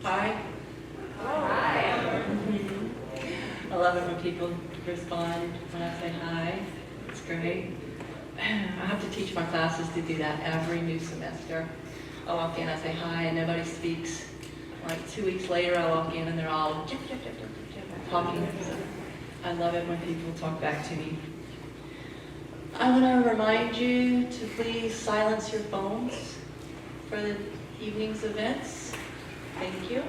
Hi. Hi. I love it when people respond when I say hi. It's great. I have to teach my classes to do that every new semester. I walk in, I say hi, and nobody speaks. Like 2 weeks later, I walk in and they're all talking. I love it when people talk back to me. I want to remind you to please silence your phones for the evening's events. Thank you.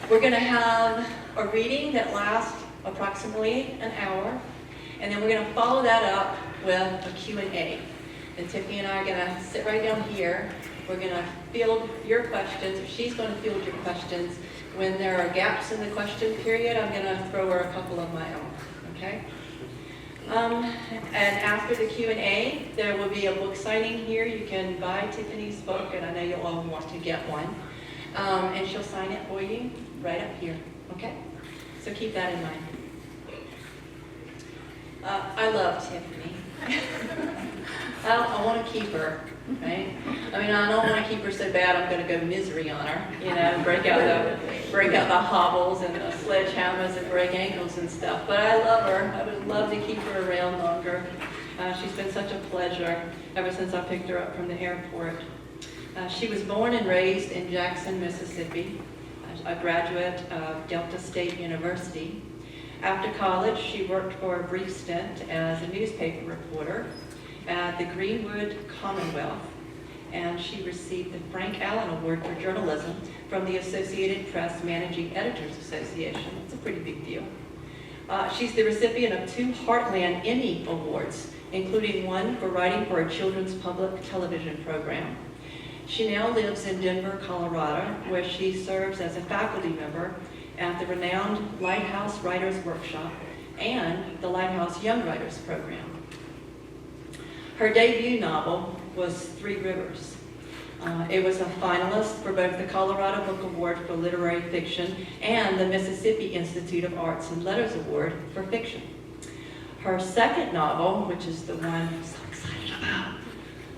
We're going to have a reading that lasts approximately an hour, and then we're going to follow that up with a Q&A. And Tiffany and I are going to sit right down here. We're going to field your questions. She's going to field your questions. When there are gaps in the question period, I'm going to throw her a couple of my own, okay? And after the Q&A, there will be a book signing here. You can buy Tiffany's book, and I know you'll all want to get one. And she'll sign it for you right up here, okay? So keep that in mind. I love Tiffany. I want to keep her, right? I mean, I don't want to keep her so bad I'm going to go misery on her, you know, break out the hobbles and the sledgehammers and break ankles and stuff. But I love her. I would love to keep her around longer. She's been such a pleasure ever since I picked her up from the airport. She was born and raised in Jackson, Mississippi, a graduate of Delta State University. After college, she worked for a brief stint as a newspaper reporter at the Greenwood Commonwealth, and she received the Frank Allen Award for Journalism from the Associated Press Managing Editors Association. That's a pretty big deal. She's the recipient of 2 Heartland Emmy Awards, including one for writing for a children's public television program. She now lives in Denver, Colorado, where she serves as a faculty member at the renowned Lighthouse Writers Workshop and the Lighthouse Young Writers Program. Her debut novel was 3 Rivers. It was a finalist for both the Colorado Book Award for Literary Fiction and the Mississippi Institute of Arts and Letters Award for Fiction. Her second novel, which is the one I'm so excited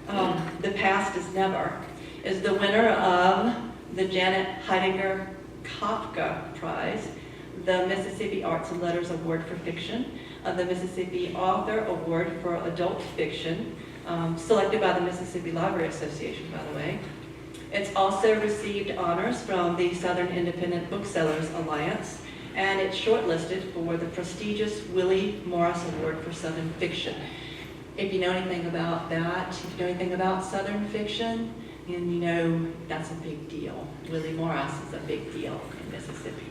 about, The Past is Never, is the winner of the Janet Heidegger Kafka Prize, the Mississippi Arts and Letters Award for Fiction, the Mississippi Author Award for Adult Fiction, selected by the Mississippi Library Association, by the way. It's also received honors from the Southern Independent Booksellers Alliance, and it's shortlisted for the prestigious Willie Morris Award for Southern Fiction. If you know anything about that, if you know anything about Southern fiction, and you know that's a big deal. Willie Morris is a big deal in Mississippi.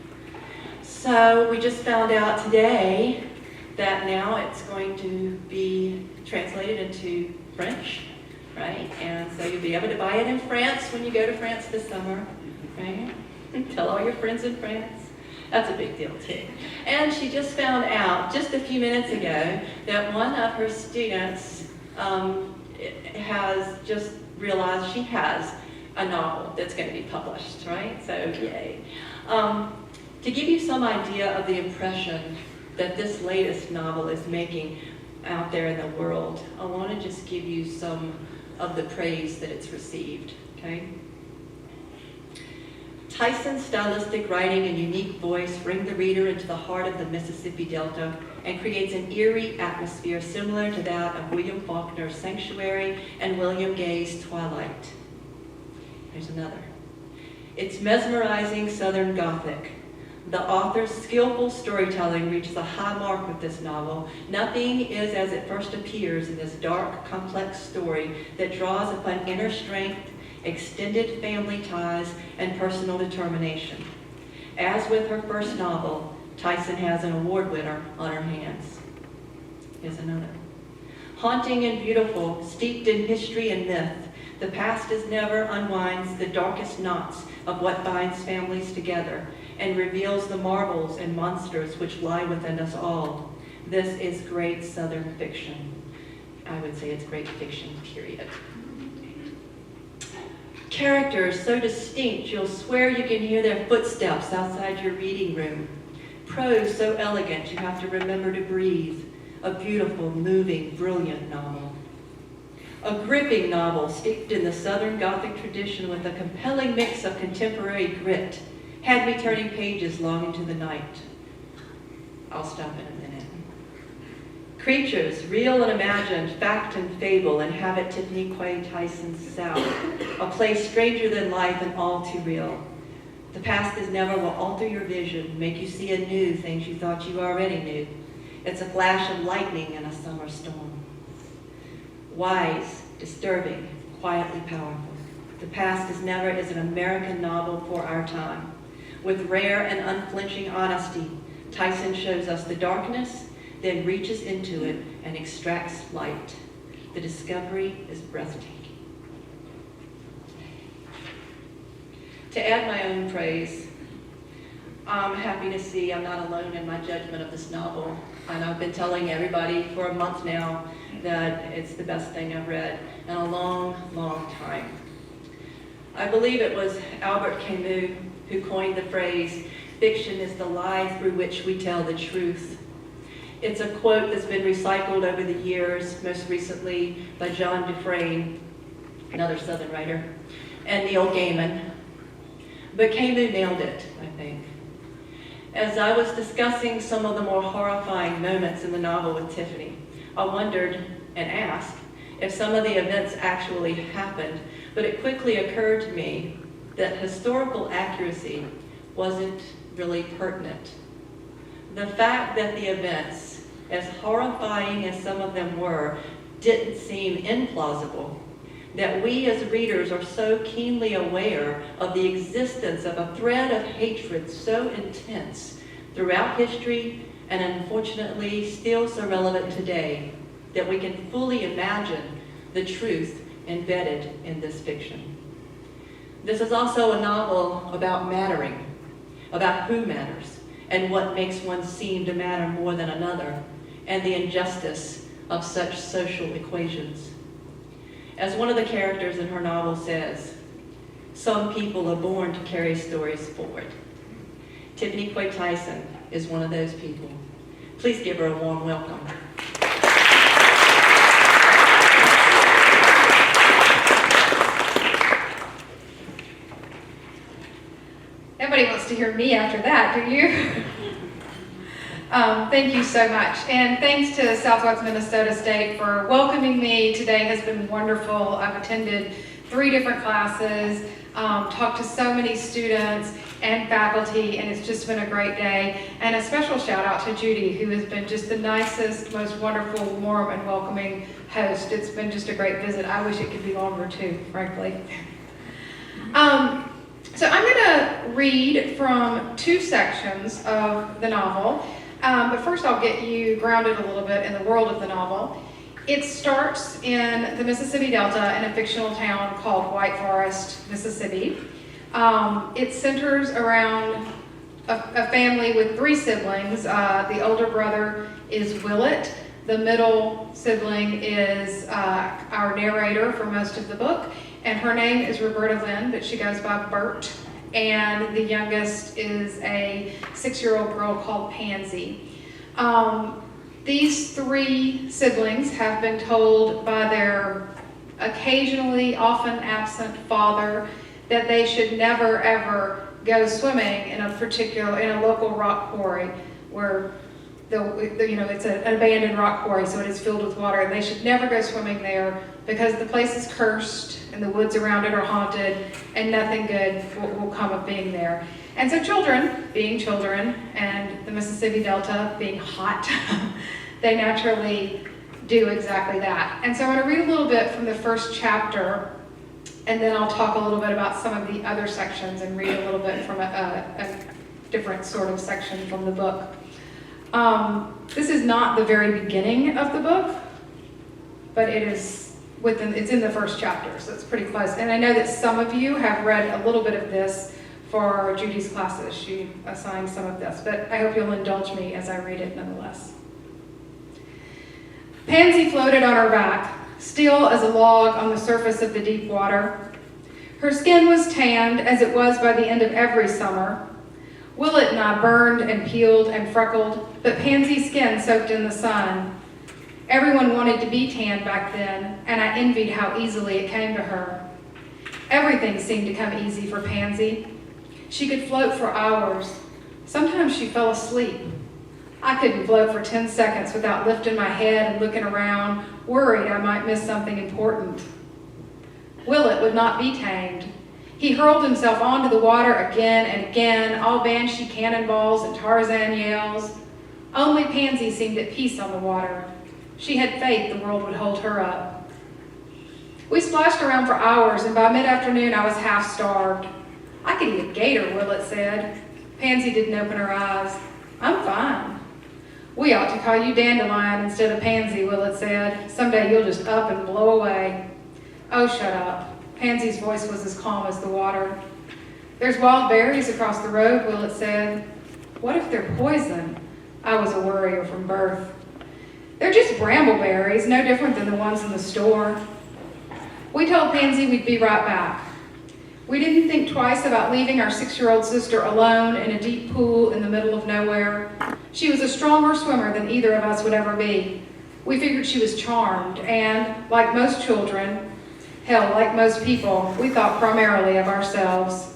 So we just found out today that now it's going to be translated into French, right? And so you'll be able to buy it in France when you go to France this summer, right? Tell all your friends in France. That's a big deal too. And she just found out just a few minutes ago that one of her students has just realized she has a novel that's going to be published, right? So yay. To give you some idea of the impression that this latest novel is making out there in the world, I want to just give you some of the praise that it's received, okay? Tyson's stylistic writing and unique voice bring the reader into the heart of the Mississippi Delta and creates an eerie atmosphere similar to that of William Faulkner's Sanctuary and William Gay's Twilight. Here's another. It's mesmerizing Southern Gothic. The author's skillful storytelling reaches a high mark with this novel. Nothing is as it first appears in this dark, complex story that draws upon inner strength, extended family ties, and personal determination. As with her first novel, Tyson has an award winner on her hands. Here's another. Haunting and beautiful, steeped in history and myth, The Past is Never unwinds the darkest knots of what binds families together and reveals the marvels and monsters which lie within us all. This is great Southern fiction. I would say it's great fiction, period. Characters so distinct you'll swear you can hear their footsteps outside your reading room. Prose so elegant you have to remember to breathe. A beautiful, moving, brilliant novel. A gripping novel steeped in the Southern Gothic tradition with a compelling mix of contemporary grit had me turning pages long into the night. I'll stop in a minute. Creatures, real and imagined, fact and fable, inhabit Tiffany Quay Tyson's South, a place stranger than life and all too real. The past is never will alter your vision, make you see anew things you thought you already knew. It's a flash of lightning in a summer storm. Wise, disturbing, quietly powerful. The past is never is an American novel for our time. With rare and unflinching honesty, Tyson shows us the darkness, then reaches into it and extracts light. The discovery is breathtaking. To add my own praise, I'm happy to see I'm not alone in my judgment of this novel. And I've been telling everybody for a month now that it's the best thing I've read in a long, long time. I believe it was Albert Camus who coined the phrase, "Fiction is the lie through which we tell the truth." It's a quote that's been recycled over the years, most recently by John Dufresne, another Southern writer, and Neil Gaiman. But Camus nailed it, I think. As I was discussing some of the more horrifying moments in the novel with Tiffany, I wondered and asked if some of the events actually happened, but it quickly occurred to me that historical accuracy wasn't really pertinent. The fact that the events, as horrifying as some of them were, didn't seem implausible, that we as readers are so keenly aware of the existence of a thread of hatred so intense throughout history and unfortunately still so relevant today that we can fully imagine the truth embedded in this fiction. This is also a novel about mattering, about who matters and what makes one seem to matter more than another, and the injustice of such social equations. As one of the characters in her novel says, some people are born to carry stories forward. Tiffany Quay Tyson is one of those people. Please give her a warm welcome. Nobody wants to hear me after that, do you? Thank you so much. And thanks to Southwest Minnesota State for welcoming me. Today has been wonderful. I've attended 3 different classes, talked to so many students and faculty, and it's just been a great day. And a special shout out to Judy, who has been just the nicest, most wonderful, warm, and welcoming host. It's been just a great visit. I wish it could be longer too, frankly. So I'm going to read from 2 sections of the novel. But first I'll get you grounded a little bit in the world of the novel. It starts in the Mississippi Delta in a fictional town called White Forest, Mississippi. It centers around a family with 3 siblings. The older brother is Willett. The middle sibling is our narrator for most of the book, and her name is Roberta Lynn, but she goes by Bert. And the youngest is a 6-year-old girl called Pansy. These 3 siblings have been told by their occasionally, often absent father that they should never ever go swimming in a local rock quarry where it's an abandoned rock quarry, so it is filled with water. They should never go swimming there because the place is cursed and the woods around it are haunted and nothing good will come of being there. And so children, being children, and the Mississippi Delta being hot, they naturally do exactly that. And so I'm going to read a little bit from the first chapter, and then I'll talk a little bit about some of the other sections and read a little bit from a different sort of section from the book. This is not the very beginning of the book, but it's in the first chapter, so it's pretty close. And I know that some of you have read a little bit of this for Judy's classes. She assigned some of this, but I hope you'll indulge me as I read it nonetheless. Pansy floated on her back, still as a log on the surface of the deep water. Her skin was tanned as it was by the end of every summer. Willett and I burned and peeled and freckled, but Pansy's skin soaked in the sun. Everyone wanted to be tan back then, and I envied how easily it came to her. Everything seemed to come easy for Pansy. She could float for hours. Sometimes she fell asleep. I couldn't float for 10 seconds without lifting my head and looking around, worried I might miss something important. Willett would not be tamed. He hurled himself onto the water again and again, all banshee cannonballs and Tarzan yells. Only Pansy seemed at peace on the water. She had faith the world would hold her up. We splashed around for hours, and by mid-afternoon I was half starved. I could eat a gator, Willett said. Pansy didn't open her eyes. I'm fine. We ought to call you Dandelion instead of Pansy, Willett said. Someday you'll just up and blow away. Oh, shut up. Pansy's voice was as calm as the water. There's wild berries across the road, Willett said. What if they're poison? I was a worrier from birth. They're just brambleberries, no different than the ones in the store. We told Pansy we'd be right back. We didn't think twice about leaving our 6-year-old sister alone in a deep pool in the middle of nowhere. She was a stronger swimmer than either of us would ever be. We figured she was charmed, and, like most children, hell, like most people, we thought primarily of ourselves.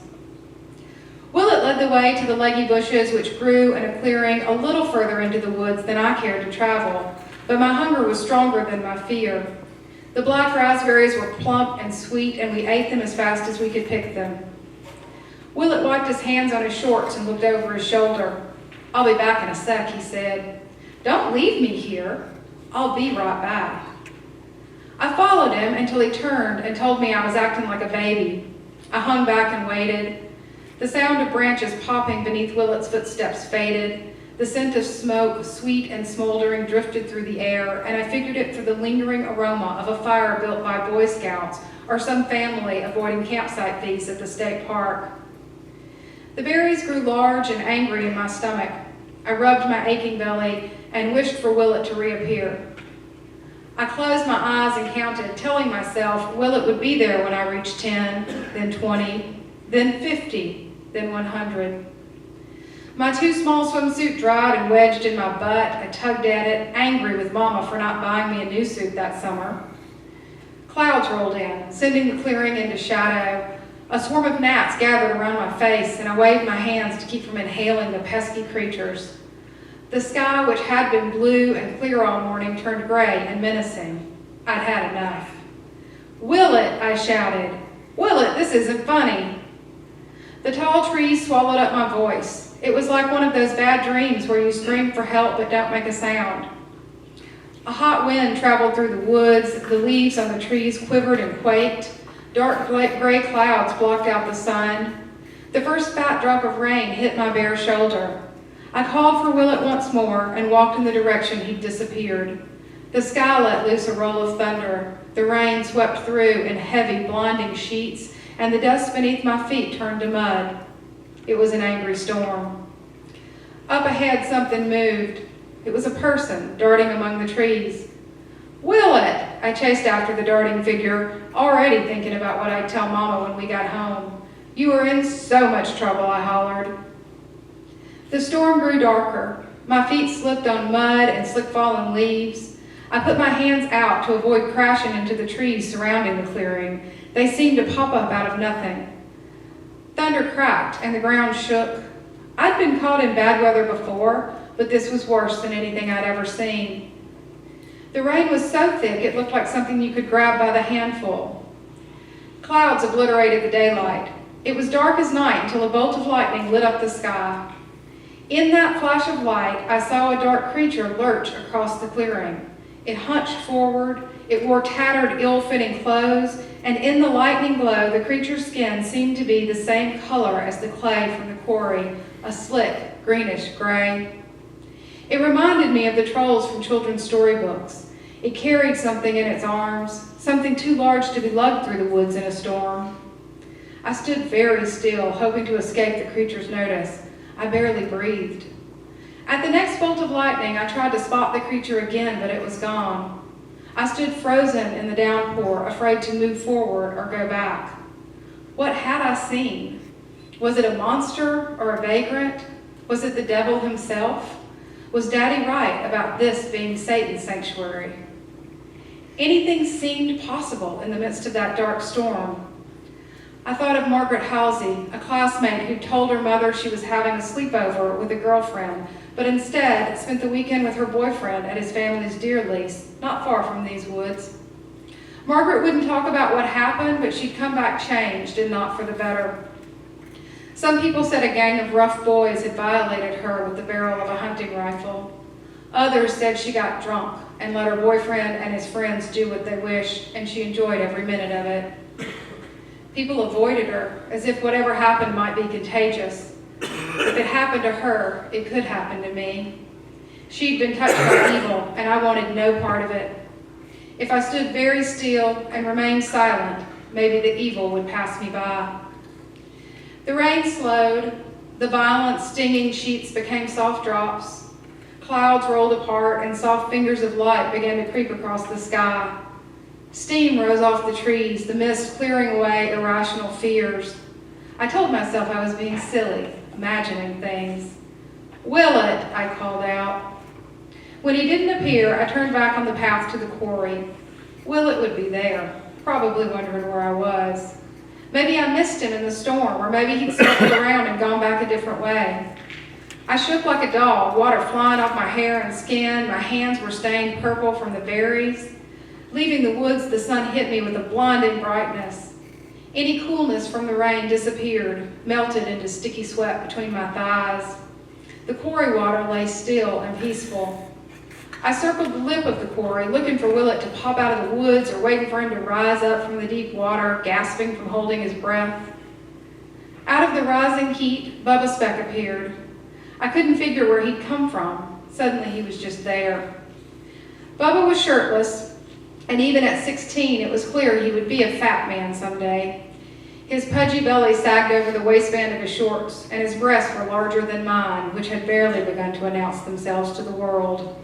Willett led the way to the leggy bushes which grew in a clearing a little further into the woods than I cared to travel, but my hunger was stronger than my fear. The black raspberries were plump and sweet, and we ate them as fast as we could pick them. Willett wiped his hands on his shorts and looked over his shoulder. I'll be back in a sec, he said. Don't leave me here. I'll be right back. I followed him until he turned and told me I was acting like a baby. I hung back and waited. The sound of branches popping beneath Willett's footsteps faded. The scent of smoke, sweet and smoldering, drifted through the air, and I figured it through the lingering aroma of a fire built by Boy Scouts or some family avoiding campsite feasts at the state park. The berries grew large and angry in my stomach. I rubbed my aching belly and wished for Willett to reappear. I closed my eyes and counted, telling myself Willett would be there when I reached 10, then 20, then 50, then 100. My too small swimsuit dried and wedged in my butt. I tugged at it, angry with Mama for not buying me a new suit that summer. Clouds rolled in, sending the clearing into shadow. A swarm of gnats gathered around my face, and I waved my hands to keep from inhaling the pesky creatures. The sky, which had been blue and clear all morning, turned gray and menacing. I'd had enough. Willett, I shouted. Willett, this isn't funny. The tall trees swallowed up my voice. It was like one of those bad dreams where you scream for help but don't make a sound. A hot wind traveled through the woods. The leaves on the trees quivered and quaked. Dark gray clouds blocked out the sun. The first fat drop of rain hit my bare shoulder. I called for Willett once more and walked in the direction he'd disappeared. The sky let loose a roll of thunder. The rain swept through in heavy, blinding sheets, and the dust beneath my feet turned to mud. It was an angry storm. Up ahead, something moved. It was a person darting among the trees. Willett! I chased after the darting figure, already thinking about what I'd tell Mama when we got home. You were in so much trouble, I hollered. The storm grew darker. My feet slipped on mud and slick-fallen leaves. I put my hands out to avoid crashing into the trees surrounding the clearing. They seemed to pop up out of nothing. Thunder cracked and the ground shook. I'd been caught in bad weather before, but this was worse than anything I'd ever seen. The rain was so thick it looked like something you could grab by the handful. Clouds obliterated the daylight. It was dark as night until a bolt of lightning lit up the sky. In that flash of light, I saw a dark creature lurch across the clearing. It hunched forward, it wore tattered, ill-fitting clothes, and in the lightning glow, the creature's skin seemed to be the same color as the clay from the quarry, a slick, greenish gray. It reminded me of the trolls from children's storybooks. It carried something in its arms, something too large to be lugged through the woods in a storm. I stood very still, hoping to escape the creature's notice. I barely breathed. At the next bolt of lightning, I tried to spot the creature again, but it was gone. I stood frozen in the downpour, afraid to move forward or go back. What had I seen? Was it a monster or a vagrant? Was it the devil himself? Was Daddy right about this being Satan's sanctuary? Anything seemed possible in the midst of that dark storm. I thought of Margaret Halsey, a classmate who told her mother she was having a sleepover with a girlfriend, but instead spent the weekend with her boyfriend at his family's deer lease, not far from these woods. Margaret wouldn't talk about what happened, but she'd come back changed and not for the better. Some people said a gang of rough boys had violated her with the barrel of a hunting rifle. Others said she got drunk and let her boyfriend and his friends do what they wished, and she enjoyed every minute of it. People avoided her, as if whatever happened might be contagious. If it happened to her, it could happen to me. She'd been touched by evil, and I wanted no part of it. If I stood very still and remained silent, maybe the evil would pass me by. The rain slowed. The violent, stinging sheets became soft drops. Clouds rolled apart, and soft fingers of light began to creep across the sky. Steam rose off the trees, the mist clearing away irrational fears. I told myself I was being silly, imagining things. "Willett," I called out. When he didn't appear, I turned back on the path to the quarry. Willett would be there, probably wondering where I was. Maybe I missed him in the storm, or maybe he'd circled around and gone back a different way. I shook like a dog, water flying off my hair and skin. My hands were stained purple from the berries. Leaving the woods, the sun hit me with a blinding brightness. Any coolness from the rain disappeared, melted into sticky sweat between my thighs. The quarry water lay still and peaceful. I circled the lip of the quarry, looking for Willett to pop out of the woods or waiting for him to rise up from the deep water, gasping from holding his breath. Out of the rising heat, Bubba Speck appeared. I couldn't figure where he'd come from. Suddenly he was just there. Bubba was shirtless, and even at 16, it was clear he would be a fat man someday. His pudgy belly sagged over the waistband of his shorts, and his breasts were larger than mine, which had barely begun to announce themselves to the world.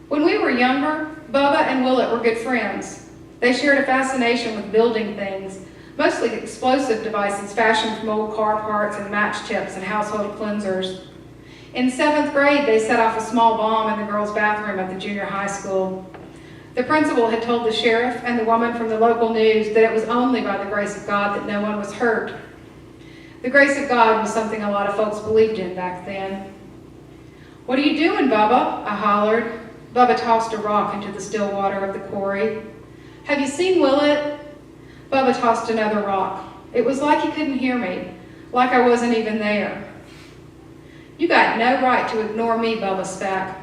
When we were younger, Bubba and Willett were good friends. They shared a fascination with building things, mostly explosive devices fashioned from old car parts and match tips and household cleansers. In 7th grade, they set off a small bomb in the girls' bathroom at the junior high school. The principal had told the sheriff and the woman from the local news that it was only by the grace of God that no one was hurt. The grace of God was something a lot of folks believed in back then. "What are you doing, Bubba?" I hollered. Bubba tossed a rock into the still water of the quarry. "Have you seen Willett?" Bubba tossed another rock. It was like he couldn't hear me, like I wasn't even there. "You got no right to ignore me, Bubba Speck."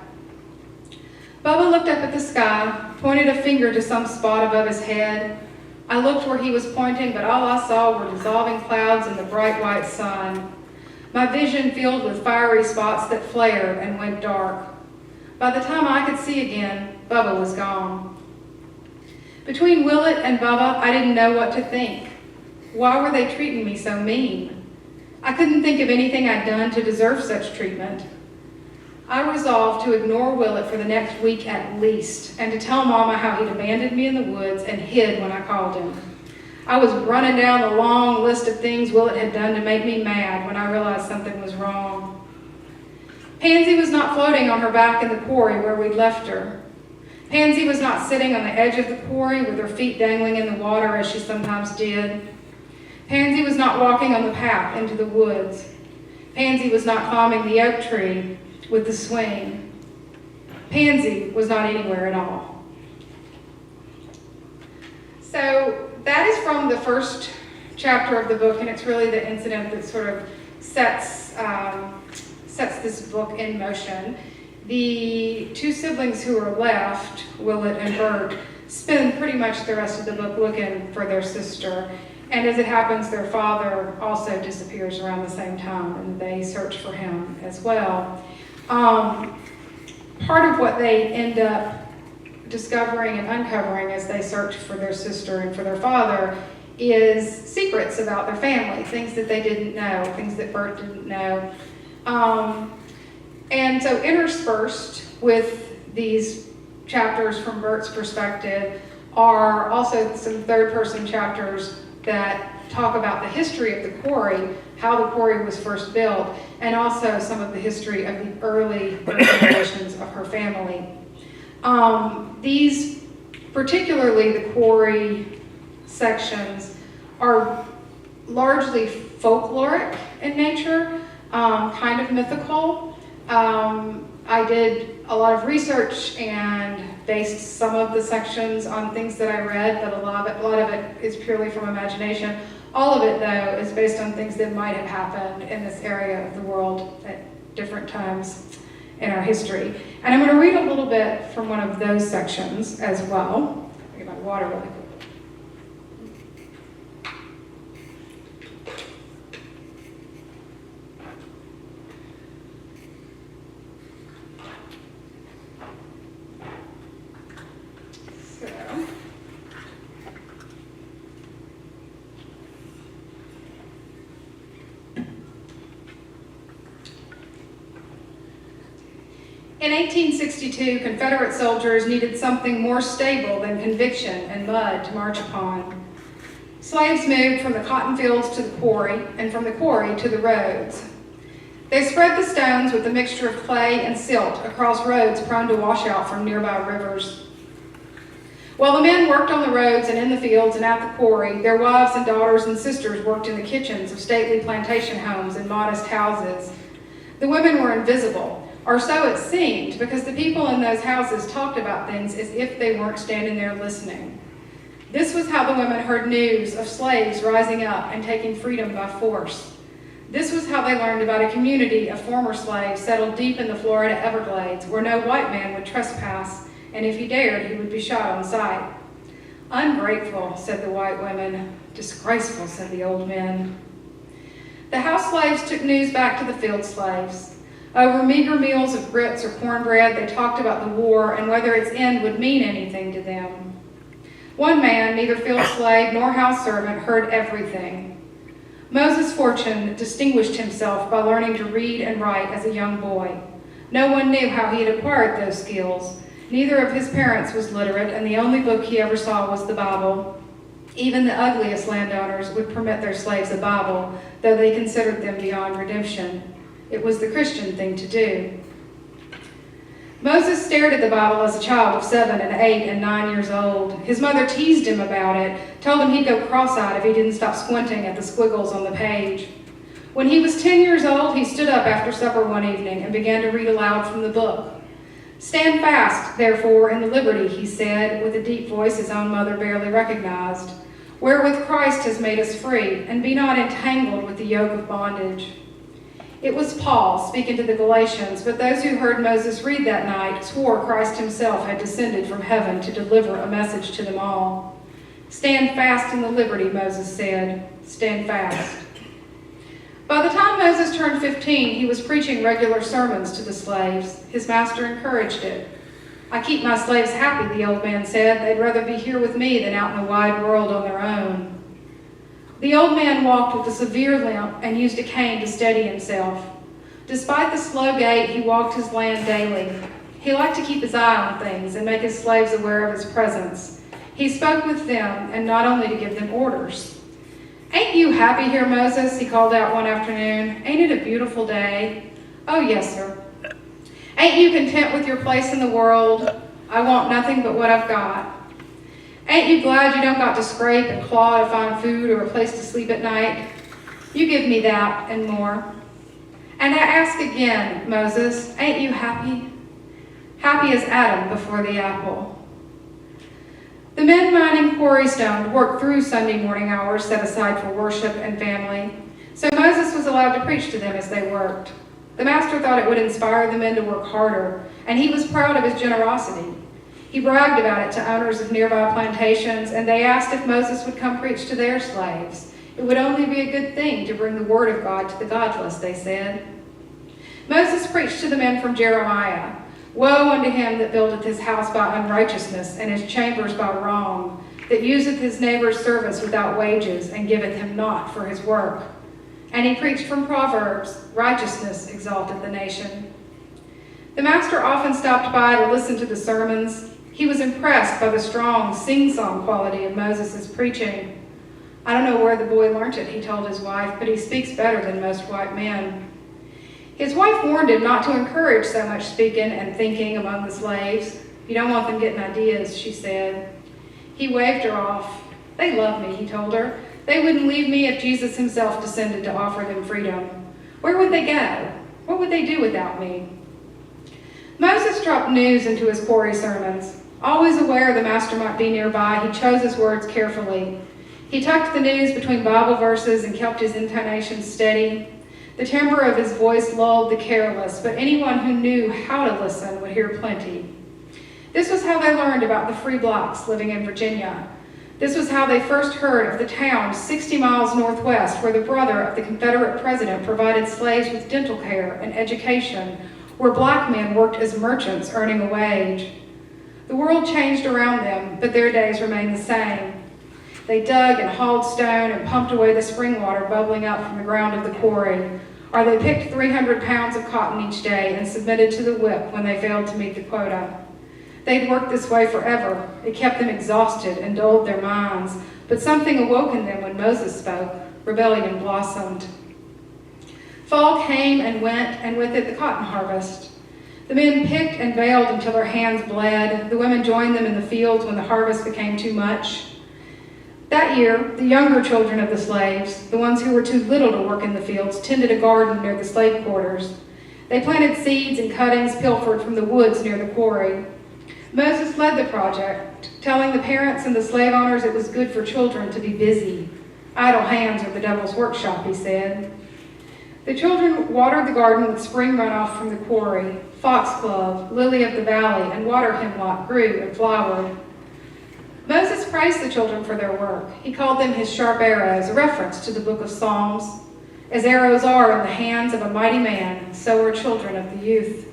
Bubba looked up at the sky, pointed a finger to some spot above his head. I looked where he was pointing, but all I saw were dissolving clouds in the bright white sun. My vision filled with fiery spots that flared and went dark. By the time I could see again, Bubba was gone. Between Willett and Bubba, I didn't know what to think. Why were they treating me so mean? I couldn't think of anything I'd done to deserve such treatment. I resolved to ignore Willett for the next week at least, and to tell Mama how he'd abandoned me in the woods and hid when I called him. I was running down the long list of things Willett had done to make me mad when I realized something was wrong. Pansy was not floating on her back in the quarry where we'd left her. Pansy was not sitting on the edge of the quarry with her feet dangling in the water as she sometimes did. Pansy was not walking on the path into the woods. Pansy was not climbing the oak tree with the swing. Pansy was not anywhere at all. So that is from the first chapter of the book, and it's really the incident that sort of sets this book in motion. The two siblings who are left, Willett and Bert, spend pretty much the rest of the book looking for their sister. And as it happens, their father also disappears around the same time, and they search for him as well. Part of what they end up discovering and uncovering as they search for their sister and for their father is secrets about their family, things that they didn't know, things that Bert didn't know. And so interspersed with these chapters from Bert's perspective are also some third-person chapters that talk about the history of the quarry, how the quarry was first built, and also some of the history of the early generations of her family. These, particularly the quarry sections, are largely folkloric in nature, kind of mythical. I did a lot of research and based some of the sections on things that I read, but a lot of it is purely from imagination. All of it, though, is based on things that might have happened in this area of the world at different times in our history. And I'm going to read a little bit from one of those sections as well. I'll get my water really quick. In 1862, Confederate soldiers needed something more stable than conviction and mud to march upon. Slaves moved from the cotton fields to the quarry, and from the quarry to the roads. They spread the stones with a mixture of clay and silt across roads prone to wash out from nearby rivers. While the men worked on the roads and in the fields and at the quarry, their wives and daughters and sisters worked in the kitchens of stately plantation homes and modest houses. The women were invisible, or so it seemed, because the people in those houses talked about things as if they weren't standing there listening. This was how the women heard news of slaves rising up and taking freedom by force. This was how they learned about a community of former slaves settled deep in the Florida Everglades, where no white man would trespass, and if he dared, he would be shot on sight. Ungrateful, said the white women. Disgraceful, said the old men. The house slaves took news back to the field slaves. Over meager meals of grits or cornbread, they talked about the war and whether its end would mean anything to them. One man, neither field slave nor house servant, heard everything. Moses Fortune distinguished himself by learning to read and write as a young boy. No one knew how he had acquired those skills. Neither of his parents was literate, and the only book he ever saw was the Bible. Even the ugliest landowners would permit their slaves a Bible, though they considered them beyond redemption. It was the Christian thing to do. Moses stared at the Bible as a child of 7 and 8 and 9 years old. His mother teased him about it, told him he'd go cross-eyed if he didn't stop squinting at the squiggles on the page. When he was 10 years old, he stood up after supper one evening and began to read aloud from the book. "Stand fast, therefore, in the liberty," he said, with a deep voice his own mother barely recognized, "wherewith Christ has made us free, and be not entangled with the yoke of bondage." It was Paul speaking to the Galatians, but those who heard Moses read that night swore Christ himself had descended from heaven to deliver a message to them all. "Stand fast in the liberty," Moses said. "Stand fast." By the time Moses turned 15, he was preaching regular sermons to the slaves. His master encouraged it. "I keep my slaves happy," the old man said. "They'd rather be here with me than out in the wide world on their own." The old man walked with a severe limp and used a cane to steady himself. Despite the slow gait, he walked his land daily. He liked to keep his eye on things and make his slaves aware of his presence. He spoke with them, and not only to give them orders. "Ain't you happy here, Moses?" he called out one afternoon. "Ain't it a beautiful day?" "Oh, yes, sir." "Ain't you content with your place in the world?" "I want nothing but what I've got." "Ain't you glad you don't got to scrape and claw to find food or a place to sleep at night?" "You give me that and more." "And I ask again, Moses, ain't you happy?" "Happy as Adam before the apple." The men mining quarry stone worked through Sunday morning hours set aside for worship and family, so Moses was allowed to preach to them as they worked. The master thought it would inspire the men to work harder, and he was proud of his generosity. He bragged about it to owners of nearby plantations, and they asked if Moses would come preach to their slaves. It would only be a good thing to bring the word of God to the godless, they said. Moses preached to the men from Jeremiah. "Woe unto him that buildeth his house by unrighteousness, and his chambers by wrong, that useth his neighbor's service without wages, and giveth him naught for his work." And he preached from Proverbs, "Righteousness exalteth the nation." The master often stopped by to listen to the sermons. He was impressed by the strong sing-song quality of Moses' preaching. I don't know where the boy learnt it, he told his wife, but he speaks better than most white men. His wife warned him not to encourage so much speaking and thinking among the slaves. You don't want them getting ideas, she said. He waved her off. They love me, he told her. They wouldn't leave me if Jesus himself descended to offer them freedom. Where would they go? What would they do without me? Moses dropped news into his quarry sermons. Always aware the master might be nearby, he chose his words carefully. He tucked the news between Bible verses and kept his intonation steady. The timbre of his voice lulled the careless, but anyone who knew how to listen would hear plenty. This was how they learned about the free blacks living in Virginia. This was how they first heard of the town 60 miles northwest where the brother of the Confederate president provided slaves with dental care and education, where black men worked as merchants earning a wage. The world changed around them, but their days remained the same. They dug and hauled stone and pumped away the spring water bubbling up from the ground of the quarry, or they picked 300 pounds of cotton each day and submitted to the whip when they failed to meet the quota. They'd worked this way forever. It kept them exhausted and dulled their minds, but something awoke in them when Moses spoke. Rebellion blossomed. Fall came and went, and with it the cotton harvest. The men picked and baled until their hands bled. The women joined them in the fields when the harvest became too much. That year, the younger children of the slaves, the ones who were too little to work in the fields, tended a garden near the slave quarters. They planted seeds and cuttings pilfered from the woods near the quarry. Moses led the project, telling the parents and the slave owners it was good for children to be busy. Idle hands are the devil's workshop, he said. The children watered the garden with spring runoff from the quarry. Foxglove, lily of the valley, and water hemlock grew and flowered. Moses praised the children for their work. He called them his sharp arrows, a reference to the book of Psalms. As arrows are in the hands of a mighty man, so are children of the youth.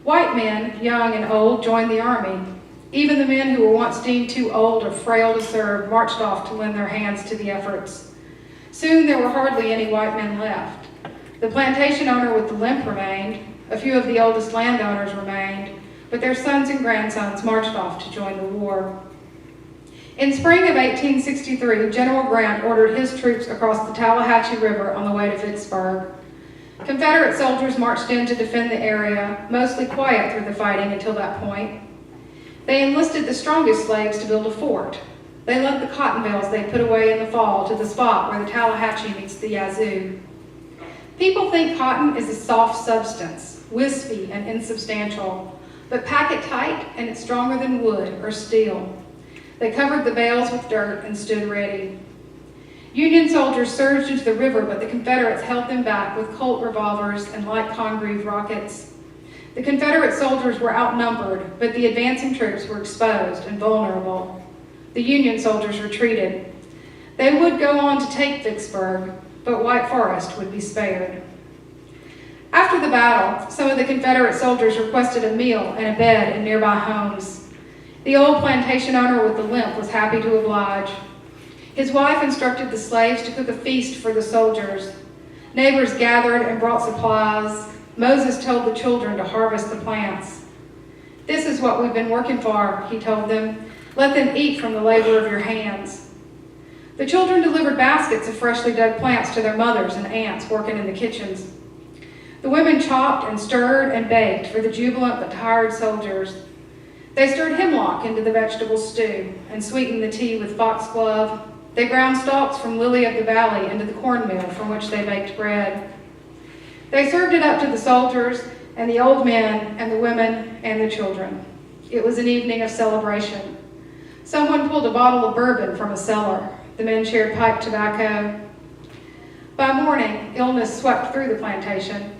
White men, young and old, joined the army. Even the men who were once deemed too old or frail to serve marched off to lend their hands to the efforts. Soon there were hardly any white men left. The plantation owner with the limp remained. A few of the oldest landowners remained, but their sons and grandsons marched off to join the war. In spring of 1863, General Grant ordered his troops across the Tallahatchie River on the way to Vicksburg. Confederate soldiers marched in to defend the area, mostly quiet through the fighting until that point. They enlisted the strongest slaves to build a fort. They led the cotton bales they put away in the fall to the spot where the Tallahatchie meets the Yazoo. People think cotton is a soft substance, wispy and insubstantial, but pack it tight and it's stronger than wood or steel. They covered the bales with dirt and stood ready. Union soldiers surged into the river, but the Confederates held them back with Colt revolvers and light Congreve rockets. The Confederate soldiers were outnumbered, but the advancing troops were exposed and vulnerable. The Union soldiers retreated. They would go on to take Vicksburg, but White Forest would be spared. After the battle, some of the Confederate soldiers requested a meal and a bed in nearby homes. The old plantation owner with the limp was happy to oblige. His wife instructed the slaves to cook a feast for the soldiers. Neighbors gathered and brought supplies. Moses told the children to harvest the plants. "This is what we've been working for," he told them. "Let them eat from the labor of your hands." The children delivered baskets of freshly dug plants to their mothers and aunts working in the kitchens. The women chopped and stirred and baked for the jubilant but tired soldiers. They stirred hemlock into the vegetable stew and sweetened the tea with foxglove. They ground stalks from lily of the valley into the cornmeal from which they baked bread. They served it up to the soldiers and the old men and the women and the children. It was an evening of celebration. Someone pulled a bottle of bourbon from a cellar. The men shared pipe tobacco. By morning, illness swept through the plantation.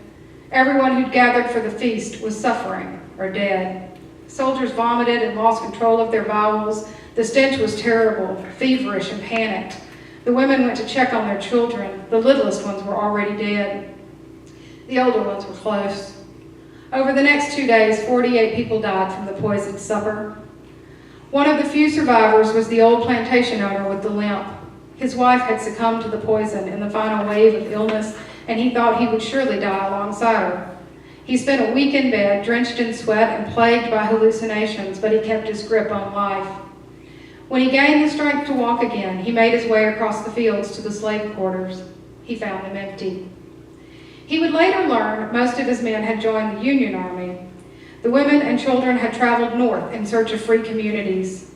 Everyone who'd gathered for the feast was suffering or dead. Soldiers vomited and lost control of their bowels. The stench was terrible, feverish and panicked. The women went to check on their children. The littlest ones were already dead. The older ones were close. Over the next 2 days, 48 people died from the poisoned supper. One of the few survivors was the old plantation owner with the limp. His wife had succumbed to the poison in the final wave of illness, and he thought he would surely die alongside her. He spent a week in bed, drenched in sweat and plagued by hallucinations, but he kept his grip on life. When he gained the strength to walk again, he made his way across the fields to the slave quarters. He found them empty. He would later learn most of his men had joined the Union Army. The women and children had traveled north in search of free communities.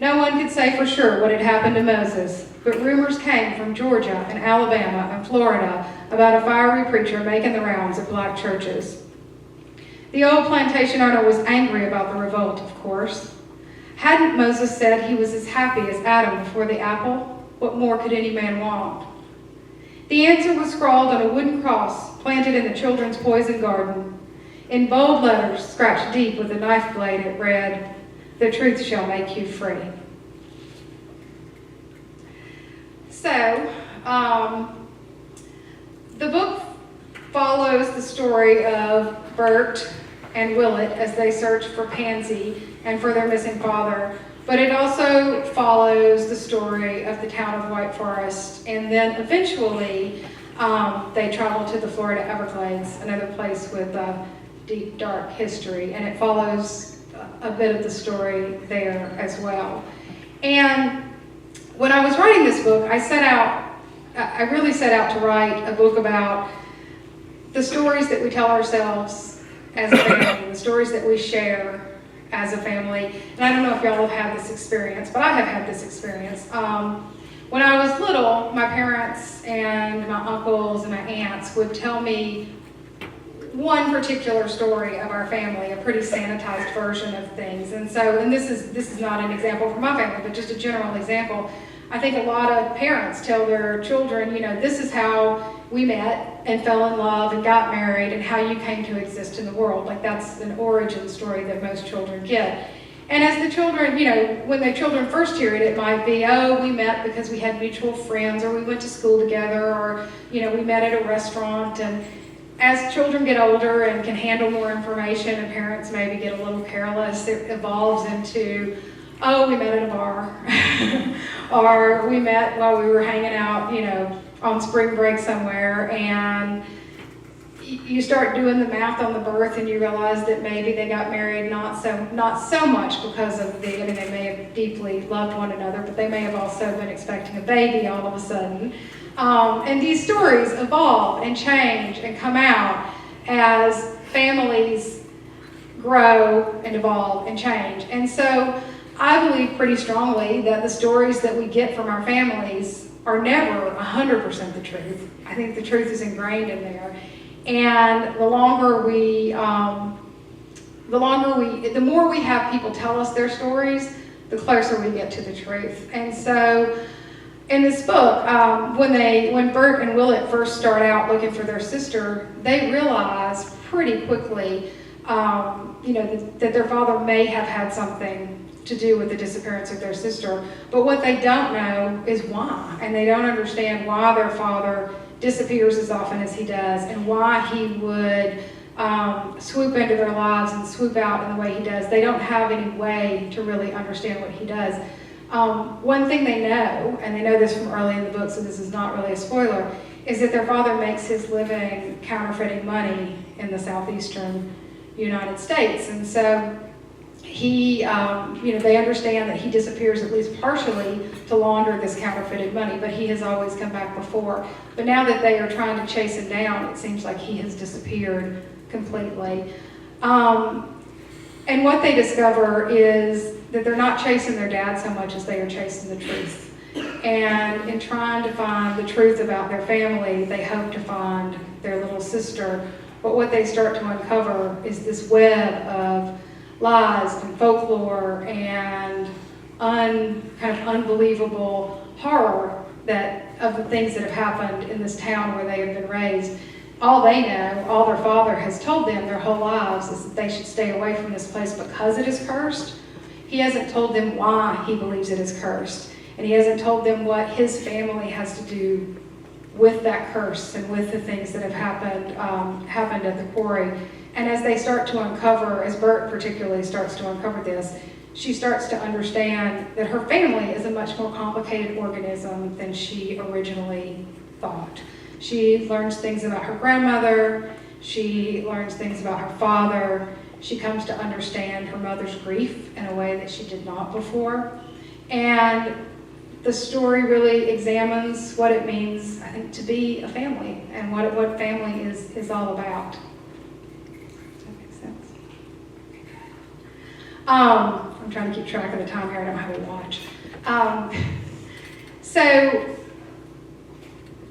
No one could say for sure what had happened to Moses, but rumors came from Georgia and Alabama and Florida about a fiery preacher making the rounds of black churches. The old plantation owner was angry about the revolt, of course. Hadn't Moses said he was as happy as Adam before the apple? What more could any man want? The answer was scrawled on a wooden cross planted in the children's poison garden. In bold letters, scratched deep with a knife blade, it read, "The truth shall make you free." So, the book follows the story of Bert and Willett as they search for Pansy and for their missing father, but it also follows the story of the town of White Forest, and then eventually they travel to the Florida Everglades, another place with a deep, dark history, and it follows a bit of the story there as well. And when I was writing this book, I really set out to write a book about the stories that we tell ourselves as a family, the stories that we share as a family. And I don't know if y'all have had this experience, but I have had this experience. When I was little, my parents and my uncles and my aunts would tell me one particular story of our family, a pretty sanitized version of things. And this is not an example for my family, but just a general example. I think a lot of parents tell their children, this is how we met and fell in love and got married and how you came to exist in the world. Like that's an origin story that most children get. And as the children, when the children first hear it, it might be, oh, we met because we had mutual friends, or we went to school together, or, we met at a restaurant. And as children get older and can handle more information and parents maybe get a little careless, it evolves into, oh, we met at a bar, or we met while we were hanging out, on spring break somewhere, and you start doing the math on the birth and you realize that maybe they got married not so much because of they may have deeply loved one another, but they may have also been expecting a baby all of a sudden. And these stories evolve and change and come out as families grow and evolve and change. And so I believe pretty strongly that the stories that we get from our families are never 100% the truth. I think the truth is ingrained in there. And the more we have people tell us their stories, the closer we get to the truth. And so in this book, when Bert and Willett first start out looking for their sister, they realize pretty quickly, that their father may have had something to do with the disappearance of their sister. But what they don't know is why. And they don't understand why their father disappears as often as he does, and why he would swoop into their lives and swoop out in the way he does. They don't have any way to really understand what he does. One thing they know, and they know this from early in the book, so this is not really a spoiler, is that their father makes his living counterfeiting money in the southeastern United States. And so they understand that he disappears at least partially to launder this counterfeited money, but he has always come back before. But now that they are trying to chase him down, it seems like he has disappeared completely. And what they discover is that they're not chasing their dad so much as they are chasing the truth. And in trying to find the truth about their family, they hope to find their little sister. But what they start to uncover is this web of lies and folklore and kind of unbelievable horror of the things that have happened in this town where they have been raised. All they know, all their father has told them their whole lives, is that they should stay away from this place because it is cursed. He hasn't told them why he believes it is cursed. And he hasn't told them what his family has to do with that curse and with the things that have happened at the quarry. And as they start to uncover, as Bert particularly starts to uncover this, she starts to understand that her family is a much more complicated organism than she originally thought. She learns things about her grandmother, she learns things about her father, she comes to understand her mother's grief in a way that she did not before. And the story really examines what it means, I think, to be a family and what family is all about. Does that make sense? I'm trying to keep track of the time here. I don't have a watch. So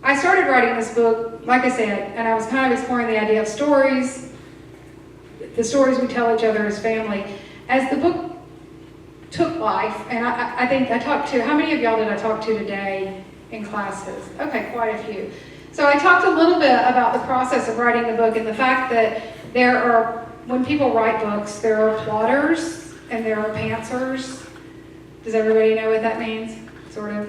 I started writing this book, like I said, and I was kind of exploring the idea of stories, the stories we tell each other as family. As the book took life, and I think I talked to, how many of y'all did I talk to today in classes? Okay, quite a few. So I talked a little bit about the process of writing the book and the fact that there are, when people write books, there are plotters and there are pantsers. Does everybody know what that means? Sort of.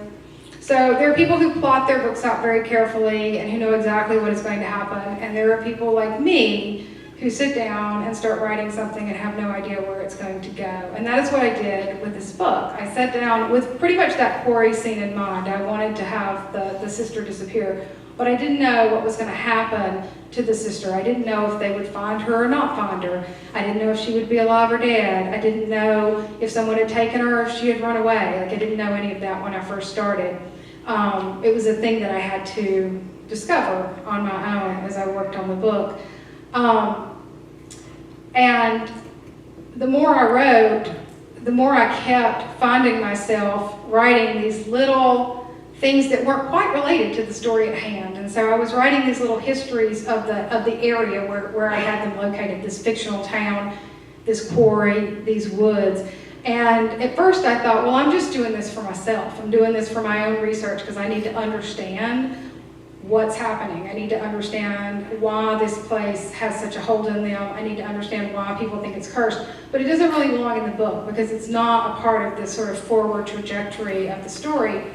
So there are people who plot their books out very carefully and who know exactly what is going to happen, and there are people like me who sit down and start writing something and have no idea where it's going to go. And that is what I did with this book. I sat down with pretty much that quarry scene in mind. I wanted to have the sister disappear, but I didn't know what was going to happen to the sister. I didn't know if they would find her or not find her. I didn't know if she would be alive or dead. I didn't know if someone had taken her or if she had run away. Like, I didn't know any of that when I first started. It was a thing that I had to discover on my own as I worked on the book. And the more I wrote, the more I kept finding myself writing these little things that weren't quite related to the story at hand. And so I was writing these little histories of the area where I had them located, this fictional town, this quarry, these woods. And at first I thought, well, I'm just doing this for myself. I'm doing this for my own research because I need to understand what's happening. I need to understand why this place has such a hold on them. I need to understand why people think it's cursed. But it doesn't really belong in the book because it's not a part of this sort of forward trajectory of the story.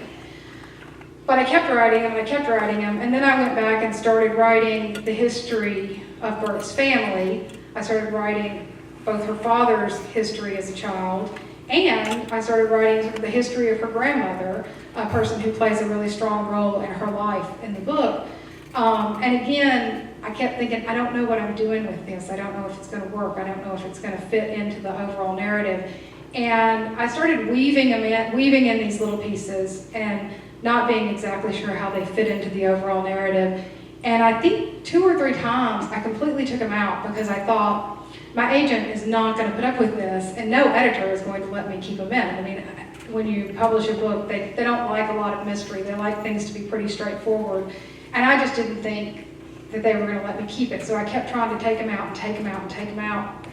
But I kept writing them and I kept writing them. And then I went back and started writing the history of Bert's family. I started writing both her father's history as a child, and I started writing the history of her grandmother, a person who plays a really strong role in her life in the book. And again, I kept thinking, I don't know what I'm doing with this. I don't know if it's going to work. I don't know if it's going to fit into the overall narrative. And I started weaving in these little pieces and not being exactly sure how they fit into the overall narrative. And I think 2 or 3 times I completely took them out because I thought, my agent is not going to put up with this, and no editor is going to let me keep them in. I mean, when you publish a book, they don't like a lot of mystery. They like things to be pretty straightforward. And I just didn't think that they were going to let me keep it. So I kept trying to take them out and take them out and take them out.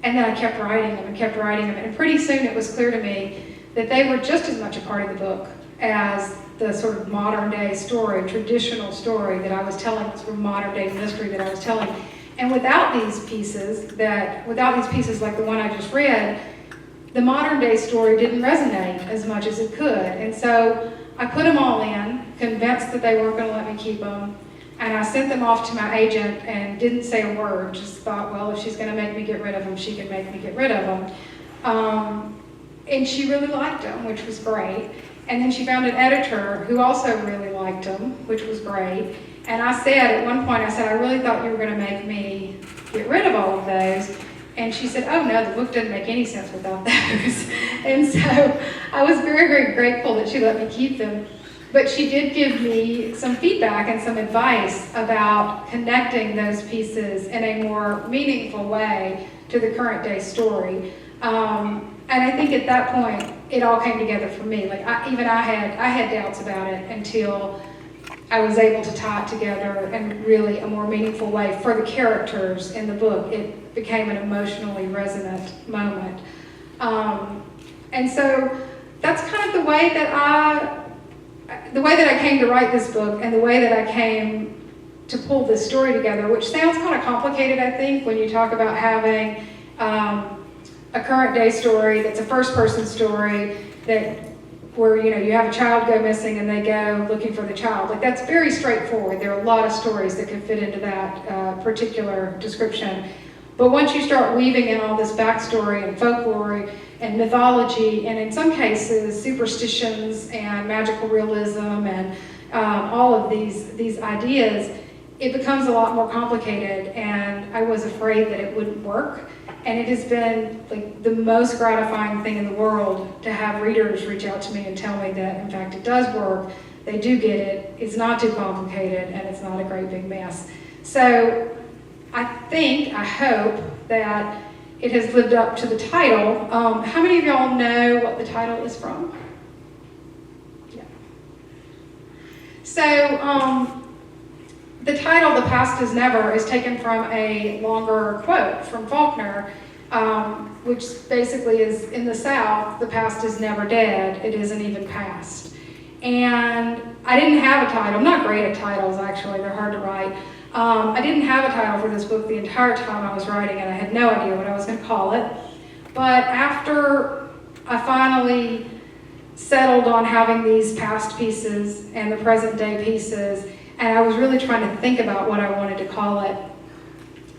And then I kept writing them and kept writing them. And pretty soon it was clear to me that they were just as much a part of the book as the sort of modern day story, traditional story that I was telling, sort of modern day mystery that I was telling. And without these pieces like the one I just read, the modern day story didn't resonate as much as it could. And so I put them all in, convinced that they weren't going to let me keep them, and I sent them off to my agent and didn't say a word, just thought, well, if she's going to make me get rid of them, she can make me get rid of them. And she really liked them, which was great. And then she found an editor who also really liked them, which was great. And I said, at one point, I really thought you were going to make me get rid of all of those. And she said, oh no, the book doesn't make any sense without those. And so I was very, very grateful that she let me keep them. But she did give me some feedback and some advice about connecting those pieces in a more meaningful way to the current day story. And I think at that point, it all came together for me. Like I had doubts about it until I was able to tie it together in really a more meaningful way for the characters in the book. It became an emotionally resonant moment. And so that's kind of the way that I came to write this book and the way that I came to pull this story together, which sounds kind of complicated, I think, when you talk about having a current day story that's a first person story where you have a child go missing and they go looking for the child. Like, that's very straightforward. There are a lot of stories that could fit into that particular description. But once you start weaving in all this backstory and folklore and mythology, and in some cases superstitions and magical realism and all of these ideas, it becomes a lot more complicated, and I was afraid that it wouldn't work. And it has been like the most gratifying thing in the world to have readers reach out to me and tell me that, in fact, it does work. They do get it. It's not too complicated, and it's not a great big mess. So I hope that it has lived up to the title. How many of y'all know what the title is from? Yeah. So the title, "The Past Is Never," is taken from a longer quote from Faulkner, which basically is, in the South, the past is never dead, it isn't even past. And I didn't have a title. I'm not great at titles, actually. They're hard to write. I didn't have a title for this book the entire time I was writing it. I had no idea what I was going to call it. But after I finally settled on having these past pieces and the present day pieces, and I was really trying to think about what I wanted to call it,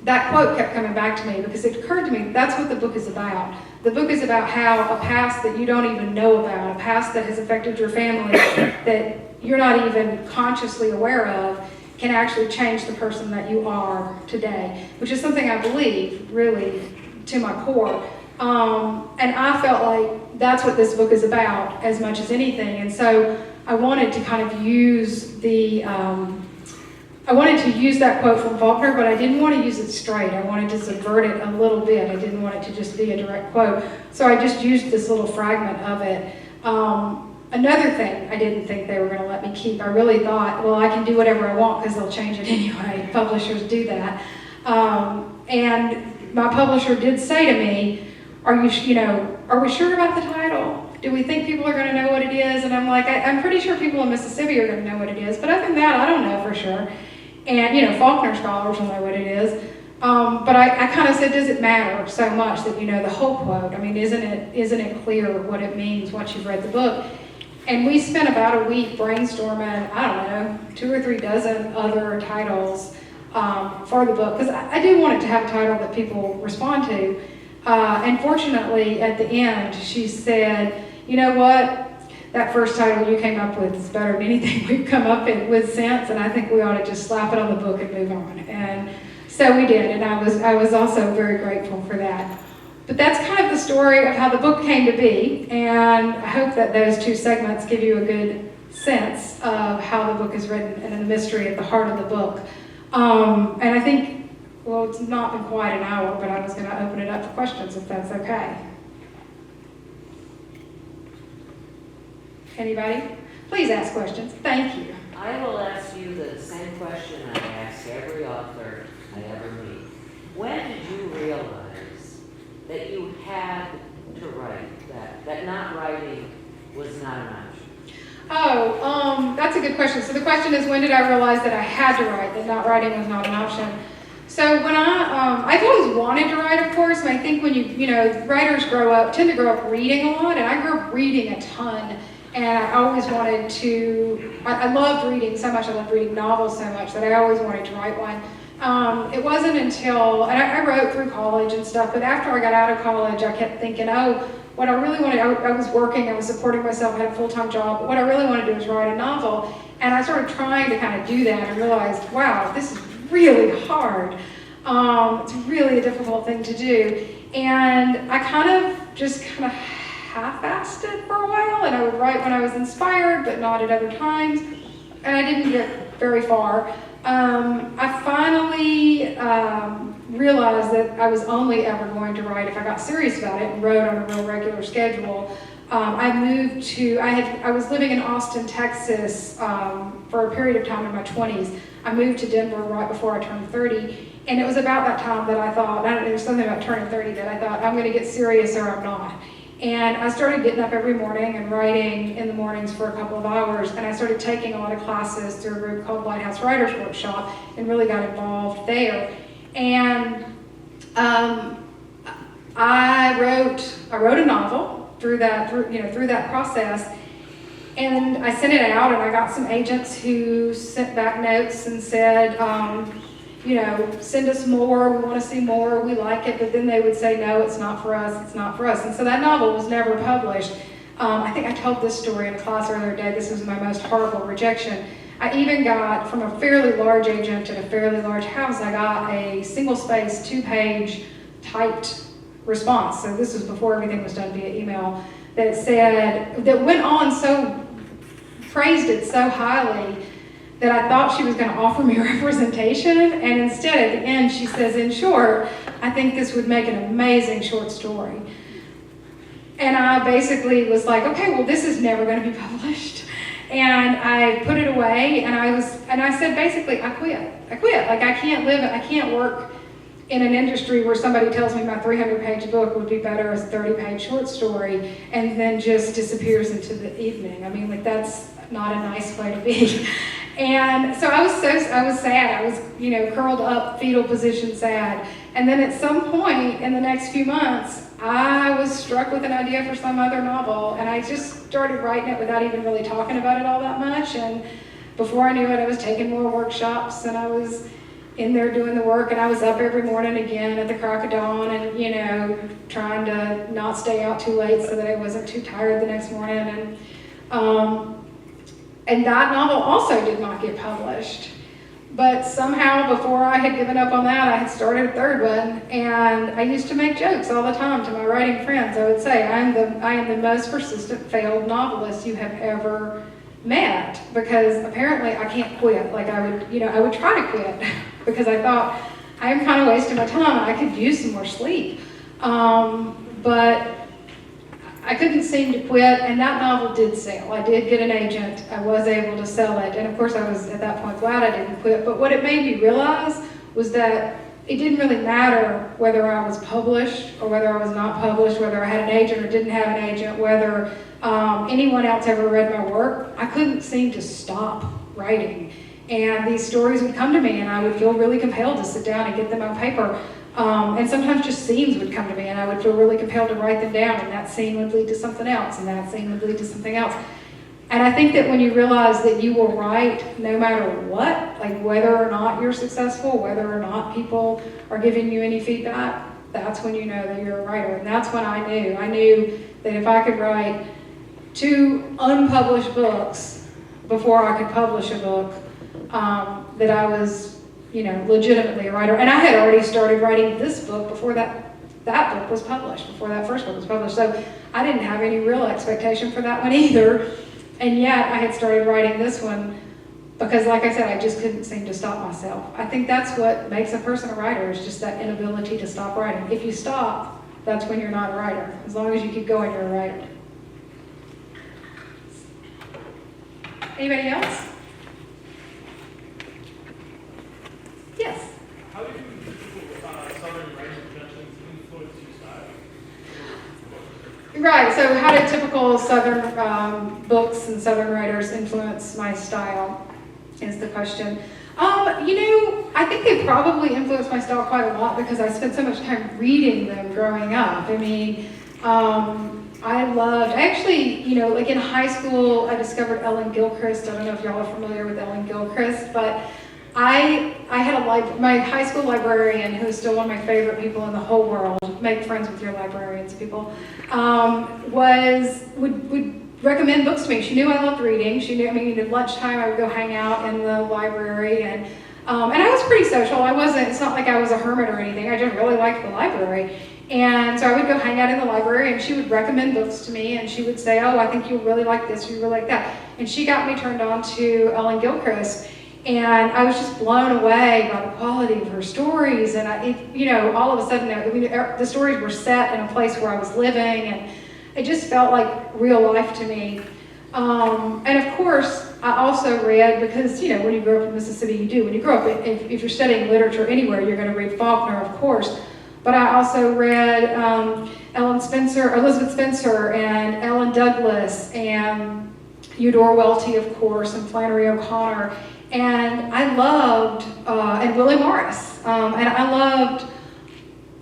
that quote kept coming back to me, because it occurred to me that's what the book is about. The book is about how a past that you don't even know about, a past that has affected your family that you're not even consciously aware of, can actually change the person that you are today, which is something I believe, really, to my core. And I felt like that's what this book is about as much as anything. And so I wanted to kind of use that quote from Faulkner, but I didn't want to use it straight. I wanted to subvert it a little bit. I didn't want it to just be a direct quote. So I just used this little fragment of it. Another thing I didn't think they were going to let me keep, I really thought, well, I can do whatever I want because they'll change it anyway. Publishers do that. And my publisher did say to me, are we sure about the title? Do we think people are going to know what it is? And I'm like, I'm pretty sure people in Mississippi are going to know what it is, but other than that, I don't know for sure. And, Faulkner scholars will know what it is. But I kind of said, does it matter so much that you know the whole quote? I mean, isn't it clear what it means once you've read the book? And we spent about a week brainstorming, 2 or 3 dozen other titles for the book, because I do want it to have a title that people respond to. And fortunately, at the end, she said, you know what? That first title you came up with is better than anything we've come up with since, and I think we ought to just slap it on the book and move on. And so we did, and I was also very grateful for that. But that's kind of the story of how the book came to be, and I hope that those 2 segments give you a good sense of how the book is written and the mystery at the heart of the book. And I think, well, it's not been quite an hour, but I was going to open it up for questions if that's okay. Anybody? Please ask questions. Thank you. I will ask you the same question I ask every author I ever meet. When did you realize that you had to write that not writing was not an option? That's a good question. So the question is, when did I realize that I had to write, that not writing was not an option? So when I've always wanted to write, of course, and I think when writers tend to grow up reading a lot, and I grew up reading a ton. And I always wanted to, I loved reading so much, I loved reading novels so much that I always wanted to write one. It wasn't until, and I wrote through college and stuff, but after I got out of college, I kept thinking, what I really wanted, I was working, I was supporting myself, I had a full-time job, but what I really wanted to do was write a novel. And I started trying to kind of do that and realized, wow, this is really hard. It's really a difficult thing to do. And I kind of half-assed it for a while, and I would write when I was inspired, but not at other times, and I didn't get very far. I finally realized that I was only ever going to write if I got serious about it and wrote on a real regular schedule. I was living in Austin, Texas for a period of time in my 20s. I moved to Denver right before I turned 30, and it was about that time that I thought, there was something about turning 30 that I thought, I'm going to get serious or I'm not. And I started getting up every morning and writing in the mornings for a couple of hours, and I started taking a lot of classes through a group called Lighthouse Writers Workshop and really got involved there. And I wrote a novel through that process, and I sent it out, and I got some agents who sent back notes and said, send us more, we want to see more, we like it, but then they would say, no, it's not for us, it's not for us. And so that novel was never published. I think I told this story in a class earlier today. This was my most horrible rejection. I even got, from a fairly large agent at a fairly large house, I got a single-space, 2-page typed response. So this was before everything was done via email, that said, that went on so, praised it so highly that I thought she was going to offer me representation, and instead at the end she says, in short, I think this would make an amazing short story. And I basically was like, okay, well, this is never going to be published. And I put it away, and I said, basically, I quit. Like, I can't work in an industry where somebody tells me my 300-page book would be better as a 30-page short story and then just disappears into the evening. I mean, like, that's not a nice way to be. And so I was sad. I was, curled up, fetal position sad. And then at some point in the next few months, I was struck with an idea for some other novel, and I just started writing it without even really talking about it all that much. And before I knew it, I was taking more workshops, and I was in there doing the work, and I was up every morning again at the crack of dawn, and trying to not stay out too late so that I wasn't too tired the next morning. And that novel also did not get published. But somehow, before I had given up on that, I had started a third one, and I used to make jokes all the time to my writing friends. I would say, I am the most persistent failed novelist you have ever met, because apparently I can't quit. Like, I would try to quit because I thought, I'm kind of wasting my time, I could use some more sleep. But I couldn't seem to quit, and that novel did sell. I did get an agent. I was able to sell it, and of course I was at that point glad I didn't quit. But what it made me realize was that it didn't really matter whether I was published or whether I was not published, whether I had an agent or didn't have an agent, whether anyone else ever read my work. I couldn't seem to stop writing. And these stories would come to me, and I would feel really compelled to sit down and get them on paper. And sometimes just scenes would come to me, and I would feel really compelled to write them down, and that scene would lead to something else, and that scene would lead to something else. And I think that when you realize that you will write no matter what, like whether or not you're successful, whether or not people are giving you any feedback, that's when you know that you're a writer. And that's when I knew. I knew that if I could write 2 unpublished books before I could publish a book, that I was legitimately a writer. And I had already started writing this book before that book was published, before that first book was published. So I didn't have any real expectation for that one either. And yet I had started writing this one because, like I said, I just couldn't seem to stop myself. I think that's what makes a person a writer, is just that inability to stop writing. If you stop, that's when you're not a writer. As long as you keep going, you're a writer. Anybody else? Yes. How do Southern writing conventions influence your style? Right, so how did typical Southern books and Southern writers influence my style is the question. I think they probably influenced my style quite a lot because I spent so much time reading them growing up. I mean, I actually, like in high school, I discovered Ellen Gilchrist. I don't know if y'all are familiar with Ellen Gilchrist, but I had my high school librarian, who is still one of my favorite people in the whole world, make friends with your librarians, people, would recommend books to me. She knew I loved reading. She knew, at lunchtime I would go hang out in the library, and I was pretty social. It's not like I was a hermit or anything. I just really liked the library. And so I would go hang out in the library, and she would recommend books to me, and she would say, oh, I think you'll really like this, or you really like that. And she got me turned on to Ellen Gilchrist. And I was just blown away by the quality of her stories. And all of a sudden, the stories were set in a place where I was living, and it just felt like real life to me. And of course, I also read, because, when you grow up in Mississippi, you do. When you grow up, if you're studying literature anywhere, you're going to read Faulkner, of course. But I also read Elizabeth Spencer, and Ellen Douglas, and Eudora Welty, of course, and Flannery O'Connor. And I loved, and Willie Morris, and I loved